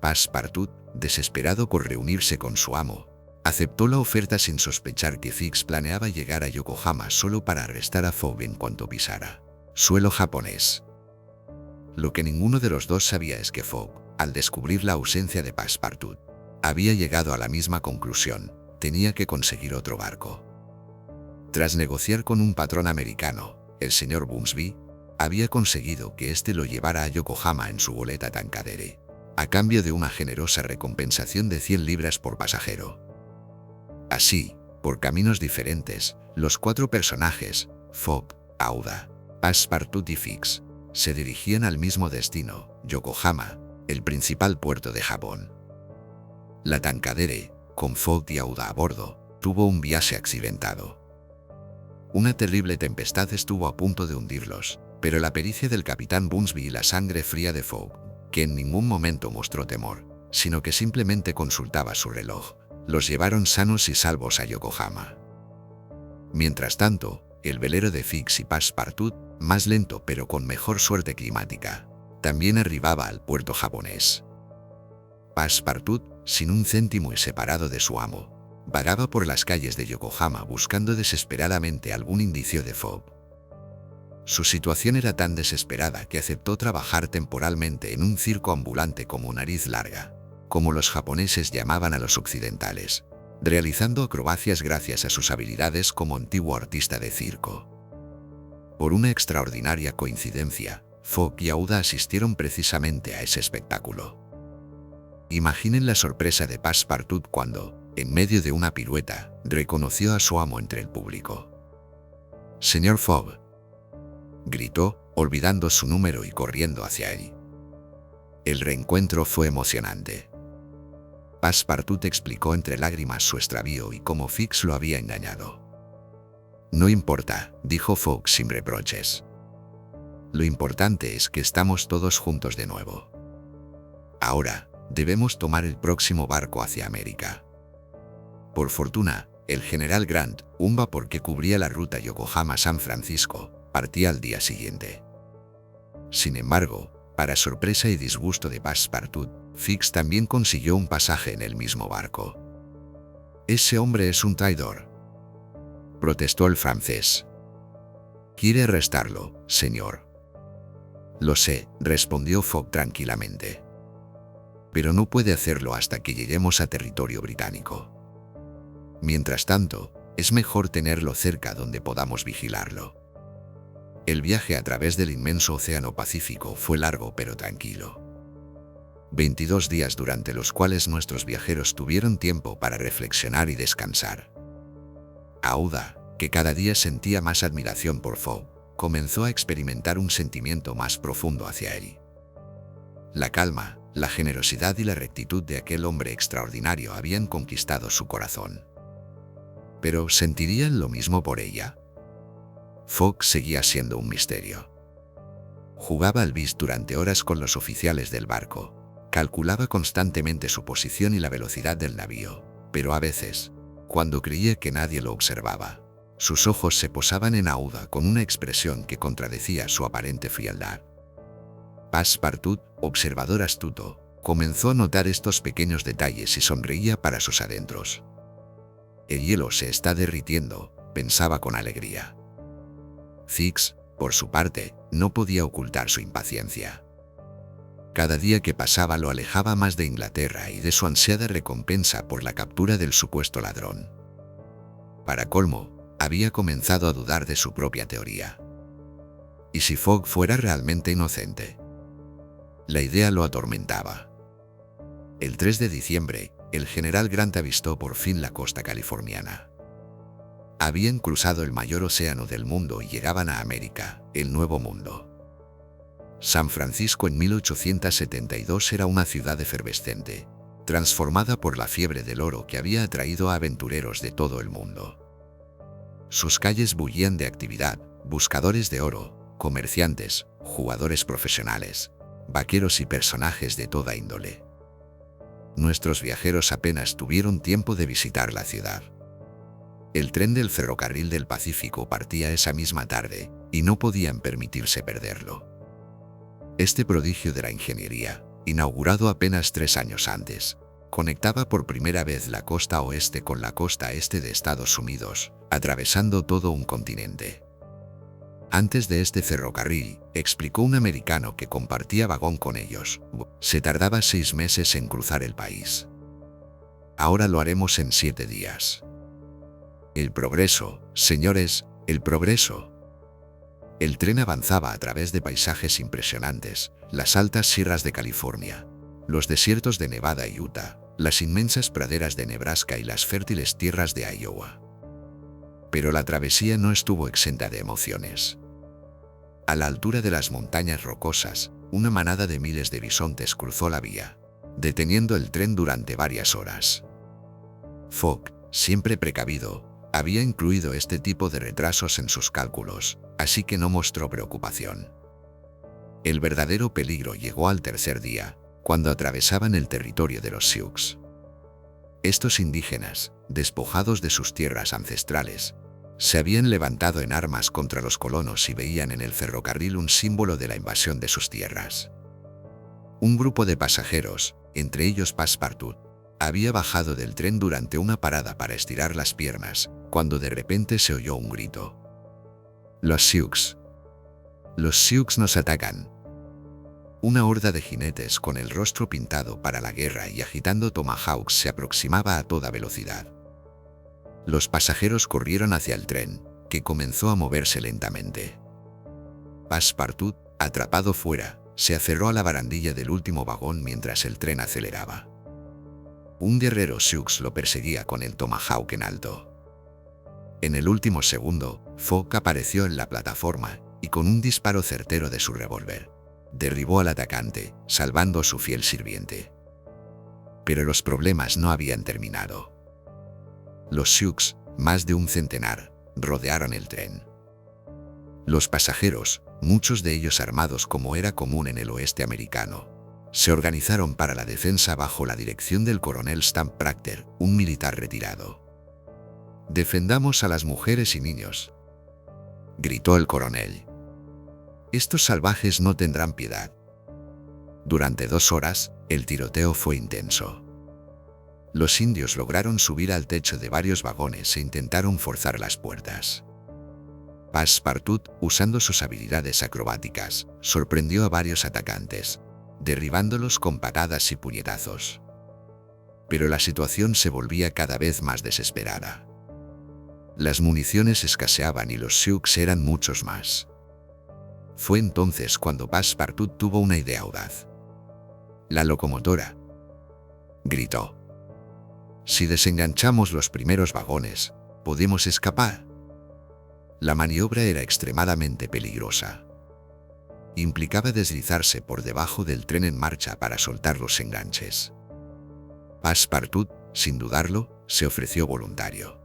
Speaker 1: Passepartout, desesperado por reunirse con su amo, aceptó la oferta sin sospechar que Fix planeaba llegar a Yokohama solo para arrestar a Fogg en cuanto pisara suelo japonés. Lo que ninguno de los dos sabía es que Fogg, al descubrir la ausencia de Passepartout, había llegado a la misma conclusión: tenía que conseguir otro barco. Tras negociar con un patrón americano, el señor Boomsby, había conseguido que éste lo llevara a Yokohama en su goleta Tankadere, a cambio de una generosa recompensación de 100 libras por pasajero. Así, por caminos diferentes, los cuatro personajes, Fogg, Aouda, Passepartout y Fix, se dirigían al mismo destino, Yokohama, el principal puerto de Japón. La Tankadere, con Fogg y Aouda a bordo, tuvo un viaje accidentado. Una terrible tempestad estuvo a punto de hundirlos, pero la pericia del capitán Boomsby y la sangre fría de Fogg, que en ningún momento mostró temor, sino que simplemente consultaba su reloj, los llevaron sanos y salvos a Yokohama. Mientras tanto, el velero de Fix y Passepartout, más lento pero con mejor suerte climática, también arribaba al puerto japonés. Passepartout, sin un céntimo y separado de su amo, vagaba por las calles de Yokohama buscando desesperadamente algún indicio de Fogg. Su situación era tan desesperada que aceptó trabajar temporalmente en un circo ambulante como Nariz Larga, como los japoneses llamaban a los occidentales, realizando acrobacias gracias a sus habilidades como antiguo artista de circo. Por una extraordinaria coincidencia, Fogg y Aouda asistieron precisamente a ese espectáculo. Imaginen la sorpresa de Passepartout cuando, en medio de una pirueta, reconoció a su amo entre el público. «Señor Fogg», gritó, olvidando su número y corriendo hacia él. El reencuentro fue emocionante. Passepartout explicó entre lágrimas su extravío y cómo Fix lo había engañado. «No importa», dijo Fogg sin reproches. «Lo importante es que estamos todos juntos de nuevo. Ahora, debemos tomar el próximo barco hacia América». Por fortuna, el general Grant, un vapor que cubría la ruta Yokohama-San Francisco, partía al día siguiente. Sin embargo, para sorpresa y disgusto de Passepartout, Fix también consiguió un pasaje en el mismo barco. «Ese hombre es un traidor», protestó el francés. «Quiere arrestarlo, señor». «Lo sé», respondió Fogg tranquilamente. «Pero no puede hacerlo hasta que lleguemos a territorio británico. Mientras tanto, es mejor tenerlo cerca donde podamos vigilarlo». El viaje a través del inmenso océano Pacífico fue largo pero tranquilo. 22 días durante los cuales nuestros viajeros tuvieron tiempo para reflexionar y descansar. Aouda, que cada día sentía más admiración por Fogg, comenzó a experimentar un sentimiento más profundo hacia él. La calma, la generosidad y la rectitud de aquel hombre extraordinario habían conquistado su corazón. Pero ¿sentirían lo mismo por ella? Fogg seguía siendo un misterio. Jugaba al bis durante horas con los oficiales del barco, calculaba constantemente su posición y la velocidad del navío, pero a veces, cuando creía que nadie lo observaba, sus ojos se posaban en Aouda con una expresión que contradecía su aparente frialdad. Passepartout, observador astuto, comenzó a notar estos pequeños detalles y sonreía para sus adentros. «El hielo se está derritiendo», pensaba con alegría. Fix, por su parte, no podía ocultar su impaciencia. Cada día que pasaba lo alejaba más de Inglaterra y de su ansiada recompensa por la captura del supuesto ladrón. Para colmo, había comenzado a dudar de su propia teoría. ¿Y si Fogg fuera realmente inocente? La idea lo atormentaba. El 3 de diciembre, el general Grant avistó por fin la costa californiana. Habían cruzado el mayor océano del mundo y llegaban a América, el Nuevo Mundo. San Francisco en 1872 era una ciudad efervescente, transformada por la fiebre del oro que había atraído a aventureros de todo el mundo. Sus calles bullían de actividad, buscadores de oro, comerciantes, jugadores profesionales, vaqueros y personajes de toda índole. Nuestros viajeros apenas tuvieron tiempo de visitar la ciudad. El tren del ferrocarril del Pacífico partía esa misma tarde, y no podían permitirse perderlo. Este prodigio de la ingeniería, inaugurado apenas 3 años antes, conectaba por primera vez la costa oeste con la costa este de Estados Unidos, atravesando todo un continente. Antes de este ferrocarril, explicó un americano que compartía vagón con ellos, se tardaba 6 meses en cruzar el país. Ahora lo haremos en 7 días. El progreso, señores, el progreso. El tren avanzaba a través de paisajes impresionantes, las altas sierras de California, los desiertos de Nevada y Utah, las inmensas praderas de Nebraska y las fértiles tierras de Iowa. Pero la travesía no estuvo exenta de emociones. A la altura de las montañas rocosas, una manada de miles de bisontes cruzó la vía, deteniendo el tren durante varias horas. Fogg, siempre precavido, había incluido este tipo de retrasos en sus cálculos, así que no mostró preocupación. El verdadero peligro llegó al tercer día, cuando atravesaban el territorio de los Sioux. Estos indígenas, despojados de sus tierras ancestrales, se habían levantado en armas contra los colonos y veían en el ferrocarril un símbolo de la invasión de sus tierras. Un grupo de pasajeros, entre ellos Passepartout, había bajado del tren durante una parada para estirar las piernas, cuando de repente se oyó un grito. «Los Sioux. Los Sioux nos atacan». Una horda de jinetes con el rostro pintado para la guerra y agitando tomahawks se aproximaba a toda velocidad. Los pasajeros corrieron hacia el tren, que comenzó a moverse lentamente. Passepartout, atrapado fuera, se aferró a la barandilla del último vagón mientras el tren aceleraba. Un guerrero Sioux lo perseguía con el tomahawk en alto. En el último segundo, Fogg apareció en la plataforma y con un disparo certero de su revólver, derribó al atacante, salvando a su fiel sirviente. Pero los problemas no habían terminado. Los Sioux, más de un centenar, rodearon el tren. Los pasajeros, muchos de ellos armados como era común en el oeste americano, se organizaron para la defensa bajo la dirección del coronel Stamp Proctor, un militar retirado. «Defendamos a las mujeres y niños», gritó el coronel. «Estos salvajes no tendrán piedad». Durante 2 horas, el tiroteo fue intenso. Los indios lograron subir al techo de varios vagones e intentaron forzar las puertas. Passepartout, usando sus habilidades acrobáticas, sorprendió a varios atacantes, derribándolos con patadas y puñetazos. Pero la situación se volvía cada vez más desesperada. Las municiones escaseaban y los Sioux eran muchos más. Fue entonces cuando Passepartout tuvo una idea audaz. «La locomotora», gritó. «Si desenganchamos los primeros vagones, podemos escapar». La maniobra era extremadamente peligrosa. Implicaba deslizarse por debajo del tren en marcha para soltar los enganches. Passepartout, sin dudarlo, se ofreció voluntario.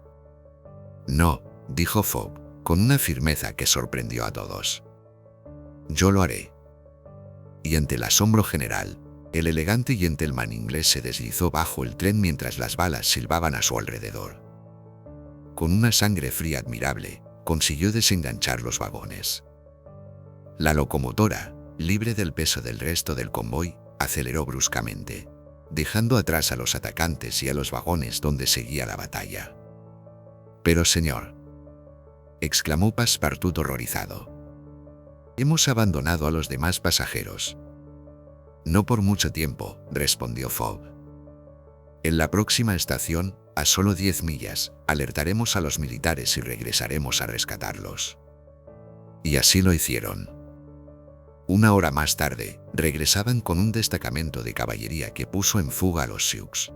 Speaker 1: «No», dijo Fogg, con una firmeza que sorprendió a todos. «Yo lo haré». Y ante el asombro general, el elegante gentleman inglés se deslizó bajo el tren mientras las balas silbaban a su alrededor. Con una sangre fría admirable, consiguió desenganchar los vagones. La locomotora, libre del peso del resto del convoy, aceleró bruscamente, dejando atrás a los atacantes y a los vagones donde seguía la batalla. «Pero señor», exclamó Passepartout horrorizado, «hemos abandonado a los demás pasajeros». «No por mucho tiempo», respondió Fogg. «En la próxima estación, a solo 10 millas, alertaremos a los militares y regresaremos a rescatarlos». Y así lo hicieron. 1 hora más tarde, regresaban con un destacamento de caballería que puso en fuga a los Sioux.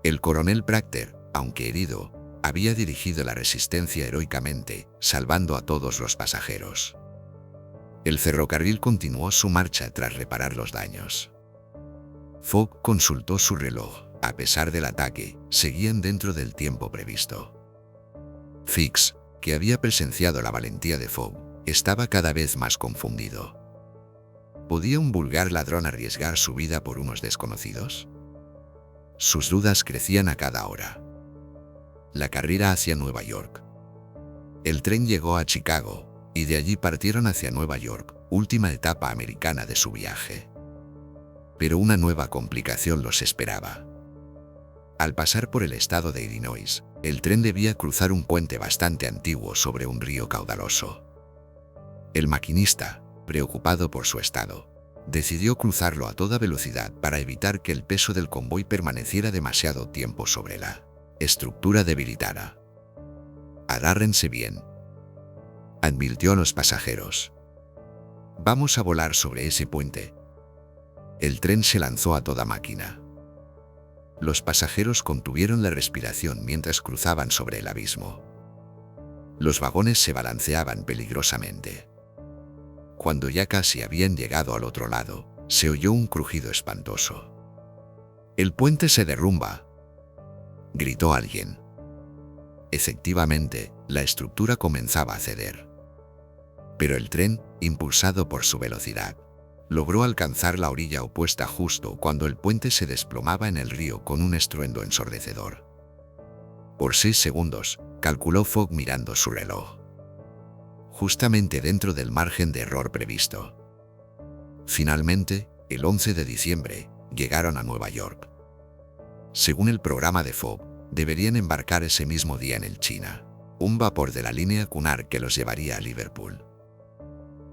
Speaker 1: El coronel Proctor, aunque herido, había dirigido la resistencia heroicamente, salvando a todos los pasajeros. El ferrocarril continuó su marcha tras reparar los daños. Fogg consultó su reloj. A pesar del ataque, seguían dentro del tiempo previsto. Fix, que había presenciado la valentía de Fogg, estaba cada vez más confundido. ¿Podía un vulgar ladrón arriesgar su vida por unos desconocidos? Sus dudas crecían a cada hora. la carrera hacia Nueva York. El tren llegó a Chicago, y de allí partieron hacia Nueva York, última etapa americana de su viaje. Pero una nueva complicación los esperaba. Al pasar por el estado de Illinois, el tren debía cruzar un puente bastante antiguo sobre un río caudaloso. El maquinista, preocupado por su estado, decidió cruzarlo a toda velocidad para evitar que el peso del convoy permaneciera demasiado tiempo sobre la estructura debilitada. «Agárrense bien», advirtió a los pasajeros. «Vamos a volar sobre ese puente». El tren se lanzó a toda máquina. Los pasajeros contuvieron la respiración mientras cruzaban sobre el abismo. Los vagones se balanceaban peligrosamente. Cuando ya casi habían llegado al otro lado, se oyó un crujido espantoso. «¡El puente se derrumba!», gritó alguien. Efectivamente, la estructura comenzaba a ceder. Pero el tren, impulsado por su velocidad, logró alcanzar la orilla opuesta justo cuando el puente se desplomaba en el río con un estruendo ensordecedor. Por 6 segundos, calculó Fogg mirando su reloj. Justamente dentro del margen de error previsto. Finalmente, el 11 de diciembre, llegaron a Nueva York. Según el programa de Fogg, deberían embarcar ese mismo día en el China, un vapor de la línea Cunard que los llevaría a Liverpool.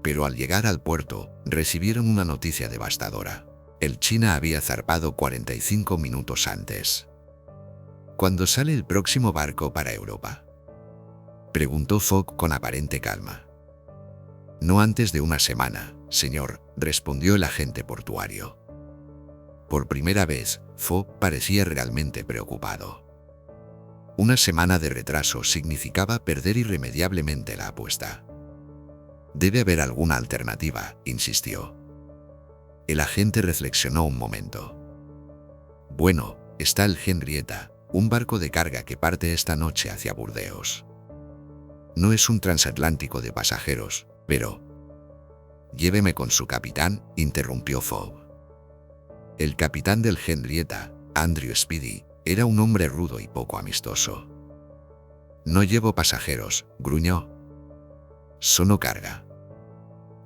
Speaker 1: Pero al llegar al puerto, recibieron una noticia devastadora. El China había zarpado 45 minutos antes. ¿Cuándo sale el próximo barco para Europa?, preguntó Fogg con aparente calma. «No antes de una semana, señor», respondió el agente portuario. Por primera vez, Fogg parecía realmente preocupado. Una semana de retraso significaba perder irremediablemente la apuesta. «Debe haber alguna alternativa», insistió. El agente reflexionó un momento. «Bueno, está el Henrietta, un barco de carga que parte esta noche hacia Burdeos. No es un transatlántico de pasajeros, pero...» «Lléveme con su capitán», interrumpió Fogg. El capitán del Henrietta, Andrew Speedy, era un hombre rudo y poco amistoso. «No llevo pasajeros», gruñó. «Solo carga».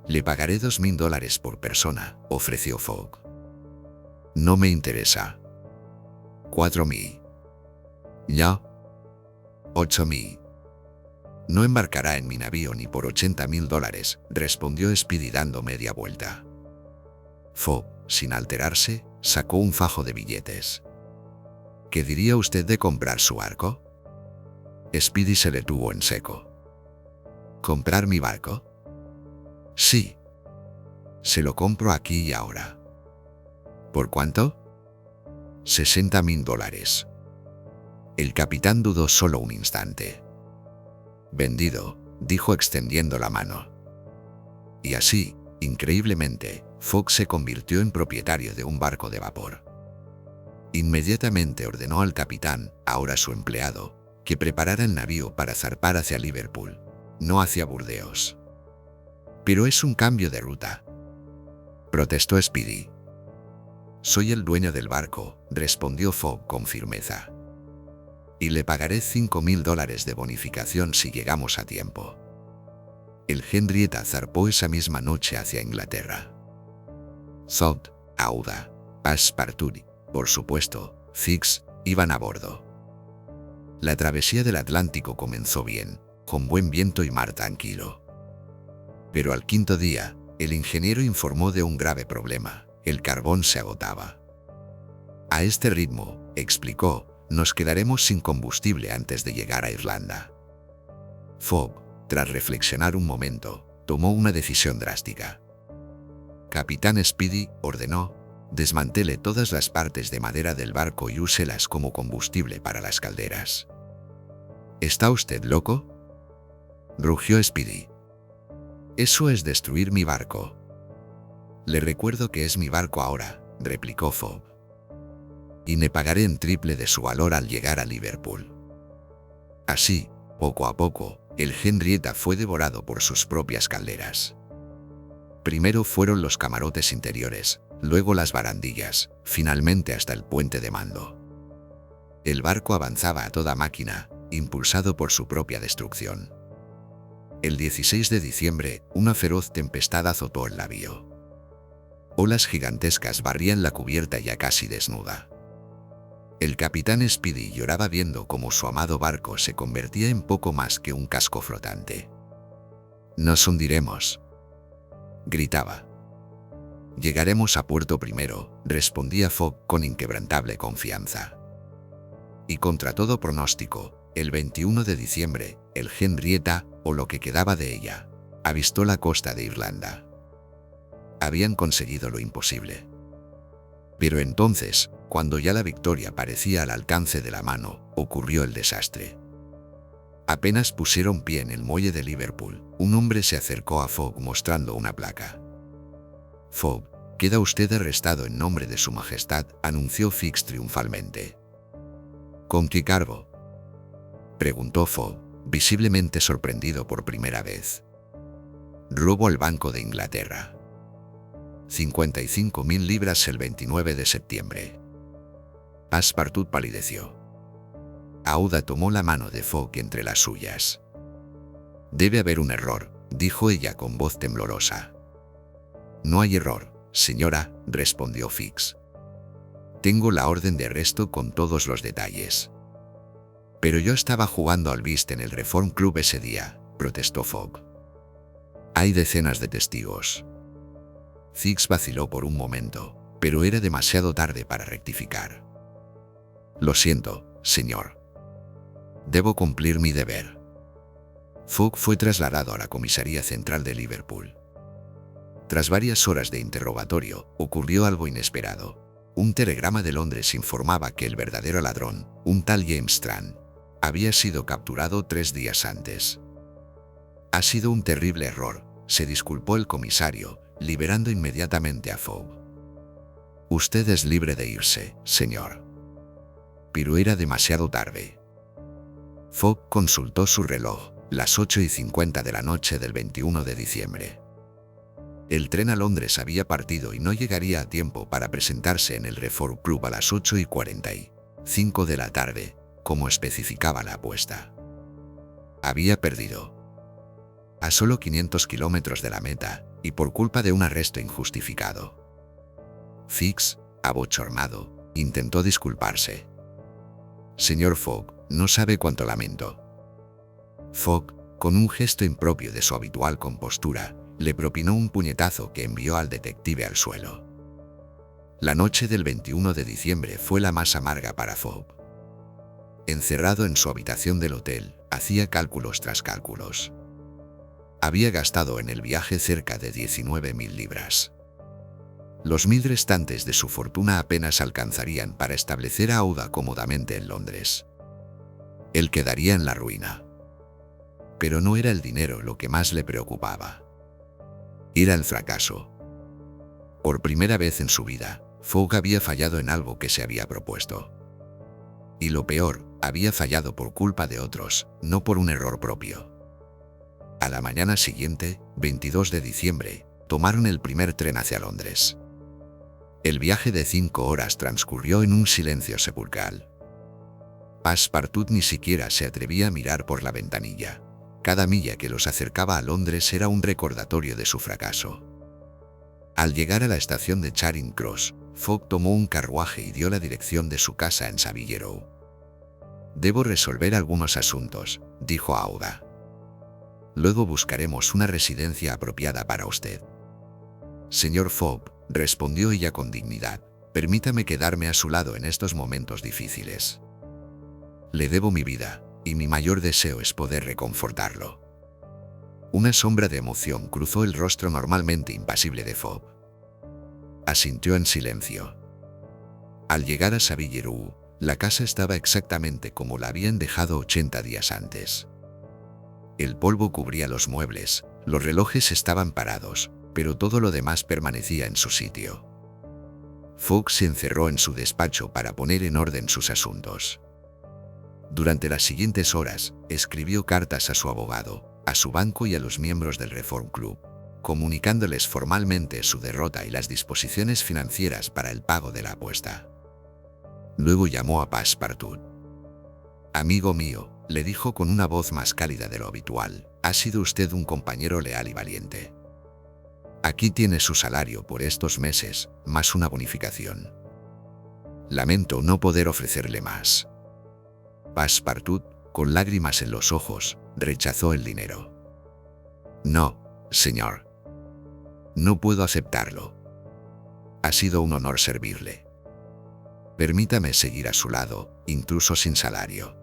Speaker 1: «Le pagaré $2.000 por persona», ofreció Fogg. «No me interesa». «4.000». «Ya». «8.000». «No embarcará en mi navío ni por $80.000», respondió Speedy dando media vuelta. Fogg, sin alterarse, sacó un fajo de billetes. «¿Qué diría usted de comprar su barco?». Speedy se detuvo en seco. «¿Comprar mi barco?». «Sí. Se lo compro aquí y ahora». «¿Por cuánto?». $60.000. El capitán dudó solo un instante. «Vendido», dijo extendiendo la mano. Y así, increíblemente, Fogg se convirtió en propietario de un barco de vapor. Inmediatamente ordenó al capitán, ahora su empleado, que preparara el navío para zarpar hacia Liverpool, no hacia Burdeos. «Pero es un cambio de ruta», protestó Speedy. «Soy el dueño del barco», respondió Fogg con firmeza. «Y le pagaré $5.000 de bonificación si llegamos a tiempo». El Henrietta zarpó esa misma noche hacia Inglaterra. Todd, Aouda, Passepartout, por supuesto, Fix, iban a bordo. La travesía del Atlántico comenzó bien, con buen viento y mar tranquilo. Pero al 5.º día, el ingeniero informó de un grave problema: el carbón se agotaba. «A este ritmo», explicó, «nos quedaremos sin combustible antes de llegar a Irlanda». Fogg, tras reflexionar un momento, tomó una decisión drástica. «Capitán Speedy», ordenó, «desmantele todas las partes de madera del barco y úselas como combustible para las calderas». «¿Está usted loco?», rugió Speedy. «Eso es destruir mi barco». «Le recuerdo que es mi barco ahora», replicó Fogg. «Y le pagaré en triple de su valor al llegar a Liverpool». Así, poco a poco, el Henrietta fue devorado por sus propias calderas. Primero fueron los camarotes interiores, luego las barandillas, finalmente hasta el puente de mando. El barco avanzaba a toda máquina, impulsado por su propia destrucción. El 16 de diciembre, una feroz tempestad azotó el navío. Olas gigantescas barrían la cubierta ya casi desnuda. El capitán Speedy lloraba viendo cómo su amado barco se convertía en poco más que un casco flotante. «Nos hundiremos», gritaba. «Llegaremos a puerto primero», respondía Fogg con inquebrantable confianza. Y contra todo pronóstico, el 21 de diciembre, el Henrietta, o lo que quedaba de ella, avistó la costa de Irlanda. Habían conseguido lo imposible. Pero entonces, cuando ya la victoria parecía al alcance de la mano, ocurrió el desastre. Apenas pusieron pie en el muelle de Liverpool, un hombre se acercó a Fogg mostrando una placa. «Fogg, queda usted arrestado en nombre de su majestad», anunció Fix triunfalmente. «¿Con qué cargo?», preguntó Fogg, visiblemente sorprendido por primera vez. «Robo al Banco de Inglaterra. 55.000 libras el 29 de septiembre». Passepartout palideció. Aouda tomó la mano de Fogg entre las suyas. «Debe haber un error», dijo ella con voz temblorosa. «No hay error, señora», respondió Fix. «Tengo la orden de arresto con todos los detalles». «Pero yo estaba jugando al whist en el Reform Club ese día», protestó Fogg. «Hay decenas de testigos». Fix vaciló por un momento, pero era demasiado tarde para rectificar. «Lo siento, señor. Debo cumplir mi deber». Fogg fue trasladado a la comisaría central de Liverpool. Tras varias horas de interrogatorio, ocurrió algo inesperado. Un telegrama de Londres informaba que el verdadero ladrón, un tal James Strand, había sido capturado 3 días antes. «Ha sido un terrible error», se disculpó el comisario, liberando inmediatamente a Fogg. «Usted es libre de irse, señor». Pero era demasiado tarde. Fogg consultó su reloj, las 8:50 de la noche del 21 de diciembre. El tren a Londres había partido y no llegaría a tiempo para presentarse en el Reform Club a las 8:45 de la tarde, como especificaba la apuesta. Había perdido. A solo 500 kilómetros de la meta, y por culpa de un arresto injustificado. Fix, abochornado, intentó disculparse. «Señor Fogg, no sabe cuánto lamento». Fogg, con un gesto impropio de su habitual compostura, le propinó un puñetazo que envió al detective al suelo. La noche del 21 de diciembre fue la más amarga para Fogg. Encerrado en su habitación del hotel, hacía cálculos tras cálculos. Había gastado en el viaje cerca de 19.000 libras. Los 1.000 restantes de su fortuna apenas alcanzarían para establecer a Aouda cómodamente en Londres. Él quedaría en la ruina. Pero no era el dinero lo que más le preocupaba. Era el fracaso. Por primera vez en su vida, Fogg había fallado en algo que se había propuesto. Y lo peor, había fallado por culpa de otros, no por un error propio. A la mañana siguiente, 22 de diciembre, tomaron el primer tren hacia Londres. El viaje de 5 horas transcurrió en un silencio sepulcral. Passepartout ni siquiera se atrevía a mirar por la ventanilla. Cada milla que los acercaba a Londres era un recordatorio de su fracaso. Al llegar a la estación de Charing Cross, Fogg tomó un carruaje y dio la dirección de su casa en Savile Row. «Debo resolver algunos asuntos», dijo Aouda. «Luego buscaremos una residencia apropiada para usted». «Señor Fogg», respondió ella con dignidad, «permítame quedarme a su lado en estos momentos difíciles. Le debo mi vida, y mi mayor deseo es poder reconfortarlo». Una sombra de emoción cruzó el rostro normalmente impasible de Fogg. Asintió en silencio. Al llegar a Savile Row, la casa estaba exactamente como la habían dejado 80 días antes. El polvo cubría los muebles, los relojes estaban parados, pero todo lo demás permanecía en su sitio. Fogg se encerró en su despacho para poner en orden sus asuntos. Durante las siguientes horas, escribió cartas a su abogado, a su banco y a los miembros del Reform Club, comunicándoles formalmente su derrota y las disposiciones financieras para el pago de la apuesta. Luego llamó a Passepartout. «Amigo mío», le dijo con una voz más cálida de lo habitual. Ha sido usted un compañero leal y valiente. Aquí tiene su salario por estos meses, más una bonificación. Lamento no poder ofrecerle más. Passepartout, con lágrimas en los ojos, rechazó el dinero. No, señor. No puedo aceptarlo. Ha sido un honor servirle. Permítame seguir a su lado, incluso sin salario.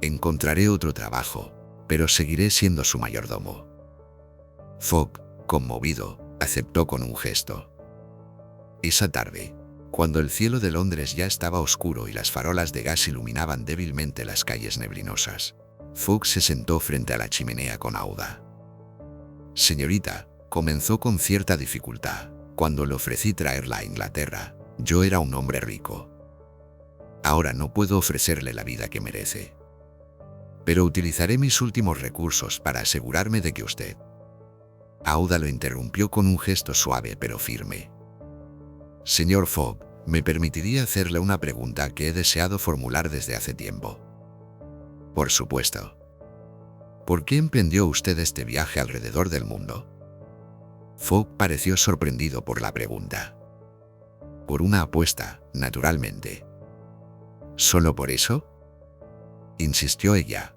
Speaker 1: Encontraré otro trabajo, pero seguiré siendo su mayordomo. Fogg, conmovido, aceptó con un gesto. Esa tarde, cuando el cielo de Londres ya estaba oscuro y las farolas de gas iluminaban débilmente las calles neblinosas, Fogg se sentó frente a la chimenea con Aouda. Señorita, comenzó con cierta dificultad. Cuando le ofrecí traerla a Inglaterra, yo era un hombre rico. Ahora no puedo ofrecerle la vida que merece. Pero utilizaré mis últimos recursos para asegurarme de que usted... Aouda lo interrumpió con un gesto suave pero firme. Señor Fogg, me permitiría hacerle una pregunta que he deseado formular desde hace tiempo. Por supuesto. ¿Por qué emprendió usted este viaje alrededor del mundo? Fogg pareció sorprendido por la pregunta. Por una apuesta, naturalmente. ¿Solo por eso? Insistió ella.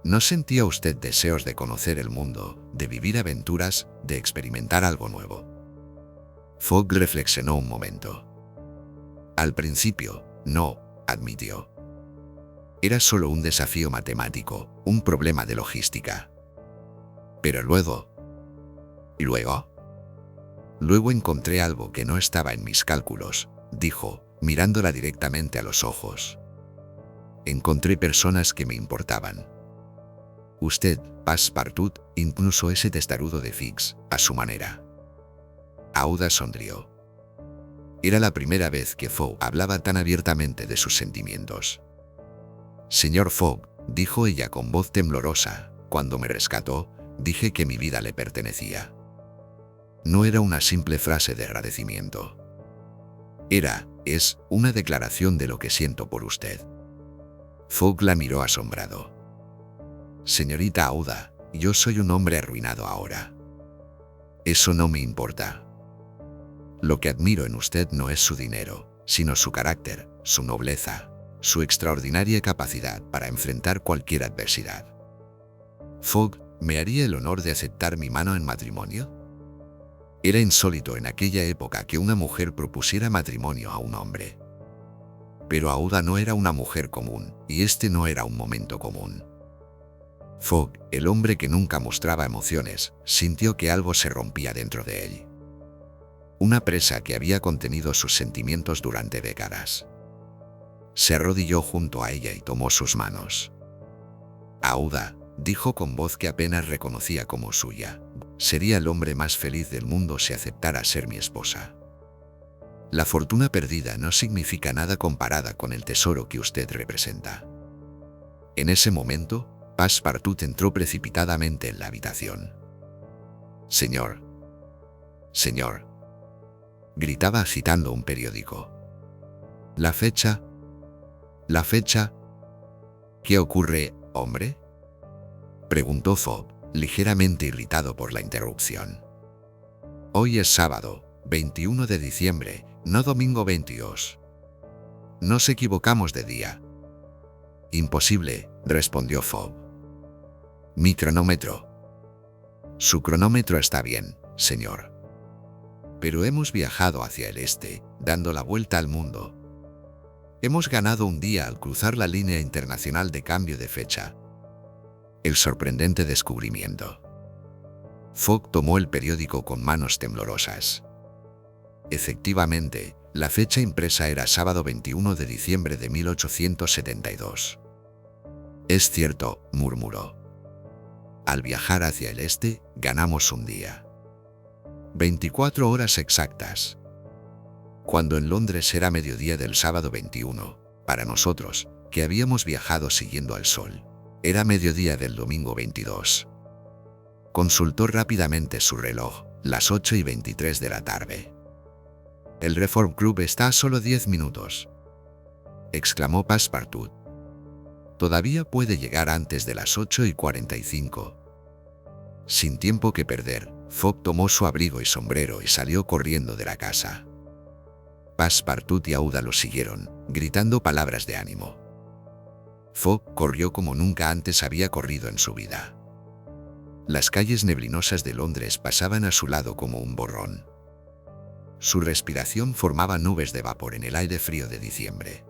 Speaker 1: ¿No sentía usted deseos de conocer el mundo, de vivir aventuras, de experimentar algo nuevo? Fogg reflexionó un momento. Al principio, no, admitió. Era solo un desafío matemático, un problema de logística. Pero luego encontré algo que no estaba en mis cálculos, dijo, mirándola directamente a los ojos. Encontré personas que me importaban. Usted, Passepartout, incluso ese testarudo de Fix, a su manera. Aouda sonrió. Era la primera vez que Fogg hablaba tan abiertamente de sus sentimientos. Señor Fogg, dijo ella con voz temblorosa, cuando me rescató, dije que mi vida le pertenecía. No era una simple frase de agradecimiento. Es una declaración de lo que siento por usted. Fogg la miró asombrado. Señorita Aouda, yo soy un hombre arruinado ahora. Eso no me importa. Lo que admiro en usted no es su dinero, sino su carácter, su nobleza, su extraordinaria capacidad para enfrentar cualquier adversidad. Fogg, ¿me haría el honor de aceptar mi mano en matrimonio? Era insólito en aquella época que una mujer propusiera matrimonio a un hombre. Pero Aouda no era una mujer común, y este no era un momento común. Fogg, el hombre que nunca mostraba emociones, sintió que algo se rompía dentro de él. Una presa que había contenido sus sentimientos durante décadas. Se arrodilló junto a ella y tomó sus manos. Aouda, dijo con voz que apenas reconocía como suya, sería el hombre más feliz del mundo si aceptara ser mi esposa. La fortuna perdida no significa nada comparada con el tesoro que usted representa. En ese momento, Passepartout entró precipitadamente en la habitación. Señor, gritaba agitando un periódico. La fecha. ¿Qué ocurre, hombre? Preguntó Fogg, ligeramente irritado por la interrupción. Hoy es sábado, 21 de diciembre, no domingo 22. Nos equivocamos de día. Imposible, respondió Fogg. Mi cronómetro. Su cronómetro está bien, señor. Pero hemos viajado hacia el este, dando la vuelta al mundo. Hemos ganado un día al cruzar la línea internacional de cambio de fecha. El sorprendente descubrimiento. Fogg tomó el periódico con manos temblorosas. Efectivamente, la fecha impresa era sábado 21 de diciembre de 1872. Es cierto, murmuró. Al viajar hacia el este, ganamos un día. 24 horas exactas. Cuando en Londres era mediodía del sábado 21, para nosotros, que habíamos viajado siguiendo al sol, era mediodía del domingo 22. Consultó rápidamente su reloj, las 8:23 de la tarde. El Reform Club está a solo 10 minutos, exclamó Passepartout. Todavía puede llegar antes de las 8:45. Sin tiempo que perder, Fogg tomó su abrigo y sombrero y salió corriendo de la casa. Passepartout y Aouda lo siguieron, gritando palabras de ánimo. Fogg corrió como nunca antes había corrido en su vida. Las calles neblinosas de Londres pasaban a su lado como un borrón. Su respiración formaba nubes de vapor en el aire frío de diciembre.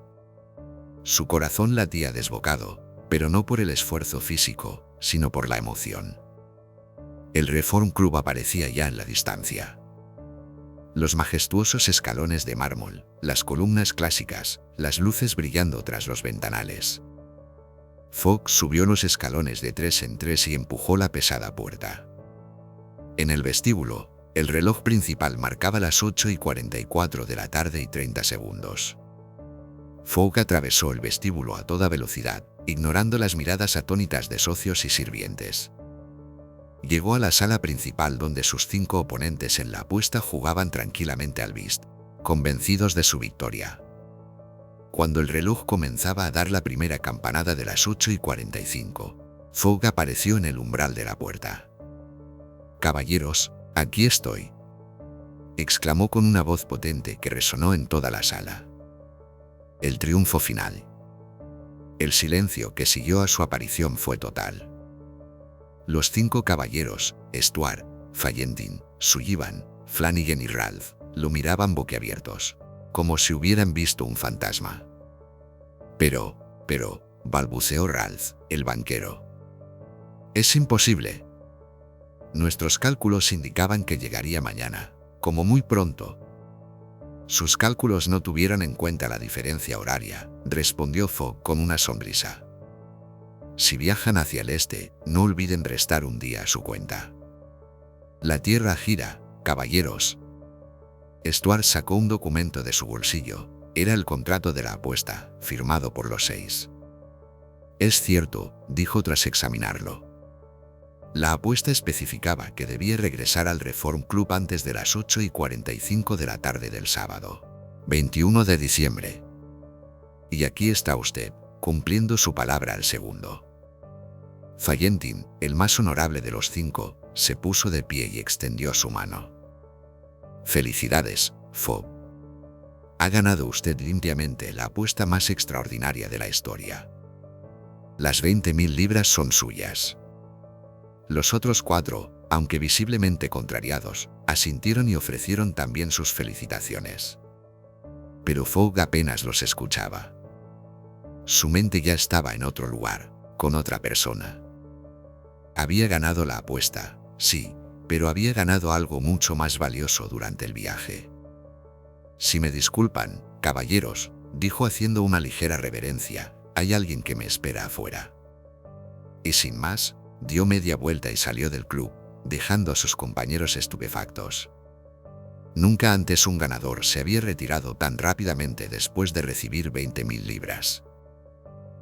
Speaker 1: Su corazón latía desbocado, pero no por el esfuerzo físico, sino por la emoción. El Reform Club aparecía ya en la distancia. Los majestuosos escalones de mármol, las columnas clásicas, las luces brillando tras los ventanales. Fogg subió los escalones de 3 en 3 y empujó la pesada puerta. En el vestíbulo, el reloj principal marcaba las 8:44 de la tarde y 30 segundos. Fogg atravesó el vestíbulo a toda velocidad, ignorando las miradas atónitas de socios y sirvientes. Llegó a la sala principal donde sus 5 oponentes en la apuesta jugaban tranquilamente al whist, convencidos de su victoria. Cuando el reloj comenzaba a dar la primera campanada de las 8:45, Fogg apareció en el umbral de la puerta. «Caballeros, aquí estoy», exclamó con una voz potente que resonó en toda la sala. El triunfo final. El silencio que siguió a su aparición fue total. Los 5 caballeros, Stuart, Fallentin, Sullivan, Flanagan y Ralph, lo miraban boquiabiertos, como si hubieran visto un fantasma. Pero, balbuceó Ralph, el banquero. «Es imposible. Nuestros cálculos indicaban que llegaría mañana, como muy pronto». «Sus cálculos no tuvieron en cuenta la diferencia horaria», respondió Fogg con una sonrisa. «Si viajan hacia el este, no olviden restar un día a su cuenta. La Tierra gira, caballeros». Stuart sacó un documento de su bolsillo. Era el contrato de la apuesta, firmado por los 6. «Es cierto», dijo tras examinarlo. La apuesta especificaba que debía regresar al Reform Club antes de las 8:45 de la tarde del sábado, 21 de diciembre. Y aquí está usted, cumpliendo su palabra al segundo. Fallentin, el más honorable de los 5, se puso de pie y extendió su mano. «Felicidades, Fogg. Ha ganado usted limpiamente la apuesta más extraordinaria de la historia. Las 20.000 libras son suyas». Los otros 4, aunque visiblemente contrariados, asintieron y ofrecieron también sus felicitaciones. Pero Fogg apenas los escuchaba. Su mente ya estaba en otro lugar, con otra persona. Había ganado la apuesta, sí, pero había ganado algo mucho más valioso durante el viaje. «Si me disculpan, caballeros», dijo haciendo una ligera reverencia, «hay alguien que me espera afuera». Y sin más, dio media vuelta y salió del club, dejando a sus compañeros estupefactos. Nunca antes un ganador se había retirado tan rápidamente después de recibir 20.000 libras.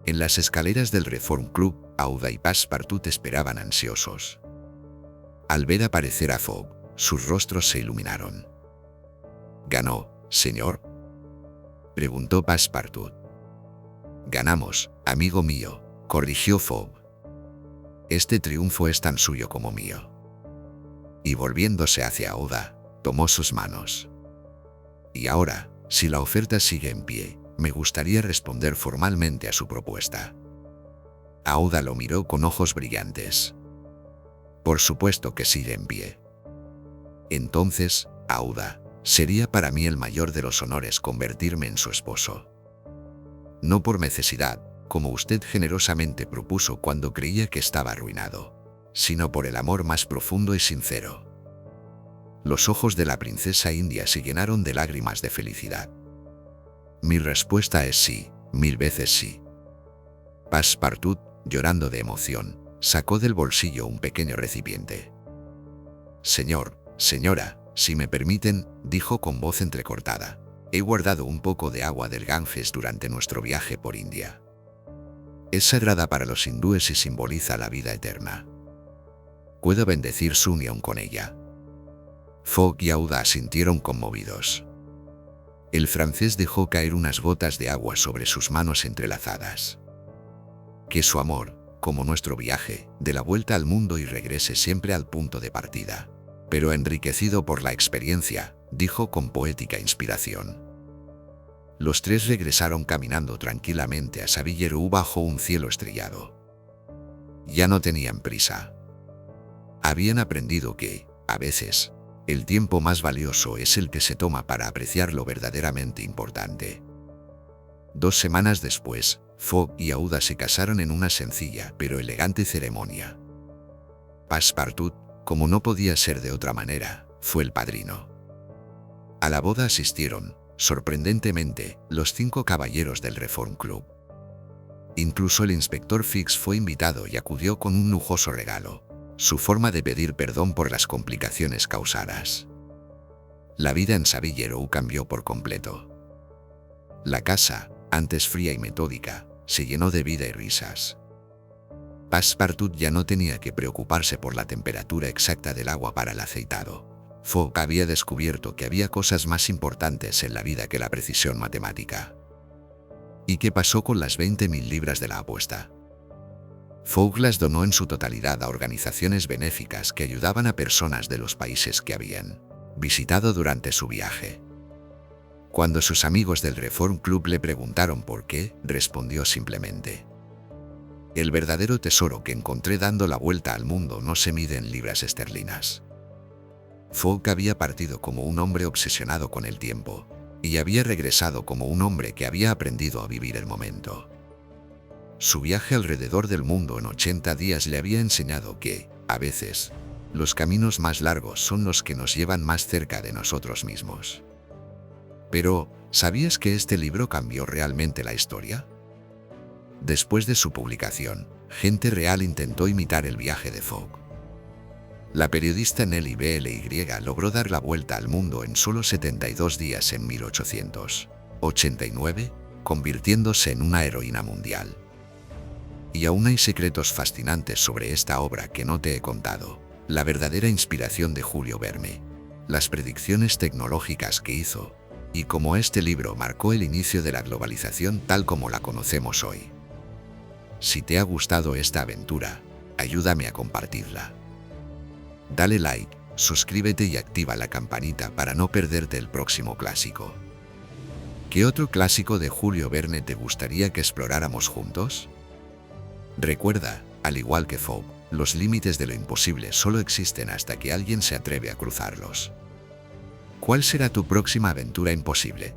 Speaker 1: En las escaleras del Reform Club, Aouda y Passepartout esperaban ansiosos. Al ver aparecer a Fogg, sus rostros se iluminaron. «¿Ganó, señor?», preguntó Passepartout. «Ganamos, amigo mío», corrigió Fogg. «Este triunfo es tan suyo como mío». Y volviéndose hacia Aouda, tomó sus manos. «Y ahora, si la oferta sigue en pie, me gustaría responder formalmente a su propuesta». Aouda lo miró con ojos brillantes. «Por supuesto que sigue en pie». «Entonces, Aouda, sería para mí el mayor de los honores convertirme en su esposo. No por necesidad, como usted generosamente propuso cuando creía que estaba arruinado, sino por el amor más profundo y sincero». Los ojos de la princesa india se llenaron de lágrimas de felicidad. «Mi respuesta es sí, 1000 veces sí». Passepartout, llorando de emoción, sacó del bolsillo un pequeño recipiente. «Señor, señora, si me permiten», dijo con voz entrecortada, «he guardado un poco de agua del Ganges durante nuestro viaje por India. Es sagrada para los hindúes y simboliza la vida eterna. ¿Puedo bendecir su unión con ella?». Fogg y Aouda asintieron conmovidos. El francés dejó caer unas gotas de agua sobre sus manos entrelazadas. Que su amor, como nuestro viaje, dé la vuelta al mundo y regrese siempre al punto de partida, pero enriquecido por la experiencia, dijo con poética inspiración. Los tres regresaron caminando tranquilamente a Savilleroux bajo un cielo estrellado. Ya no tenían prisa. Habían aprendido que, a veces, el tiempo más valioso es el que se toma para apreciar lo verdaderamente importante. 2 semanas después, Fogg y Aouda se casaron en una sencilla pero elegante ceremonia. Passepartout, como no podía ser de otra manera, fue el padrino. A la boda asistieron, sorprendentemente, los 5 caballeros del Reform Club. Incluso el inspector Fix fue invitado y acudió con un lujoso regalo, su forma de pedir perdón por las complicaciones causadas. La vida en Savilleroux cambió por completo. La casa, antes fría y metódica, se llenó de vida y risas. Passepartout ya no tenía que preocuparse por la temperatura exacta del agua para el aceitado. Fogg había descubierto que había cosas más importantes en la vida que la precisión matemática. ¿Y qué pasó con las 20.000 libras de la apuesta? Fogg las donó en su totalidad a organizaciones benéficas que ayudaban a personas de los países que habían visitado durante su viaje. Cuando sus amigos del Reform Club le preguntaron por qué, respondió simplemente: el verdadero tesoro que encontré dando la vuelta al mundo no se mide en libras esterlinas. Fogg había partido como un hombre obsesionado con el tiempo, y había regresado como un hombre que había aprendido a vivir el momento. Su viaje alrededor del mundo en 80 días le había enseñado que, a veces, los caminos más largos son los que nos llevan más cerca de nosotros mismos. Pero, ¿sabías que este libro cambió realmente la historia? Después de su publicación, gente real intentó imitar el viaje de Fogg. La periodista Nellie Bly logró dar la vuelta al mundo en solo 72 días en 1889, convirtiéndose en una heroína mundial. Y aún hay secretos fascinantes sobre esta obra que no te he contado. La verdadera inspiración de Julio Verne, las predicciones tecnológicas que hizo, y cómo este libro marcó el inicio de la globalización tal como la conocemos hoy. Si te ha gustado esta aventura, ayúdame a compartirla. Dale like, suscríbete y activa la campanita para no perderte el próximo clásico. ¿Qué otro clásico de Julio Verne te gustaría que exploráramos juntos? Recuerda, al igual que Fogg, los límites de lo imposible solo existen hasta que alguien se atreve a cruzarlos. ¿Cuál será tu próxima aventura imposible?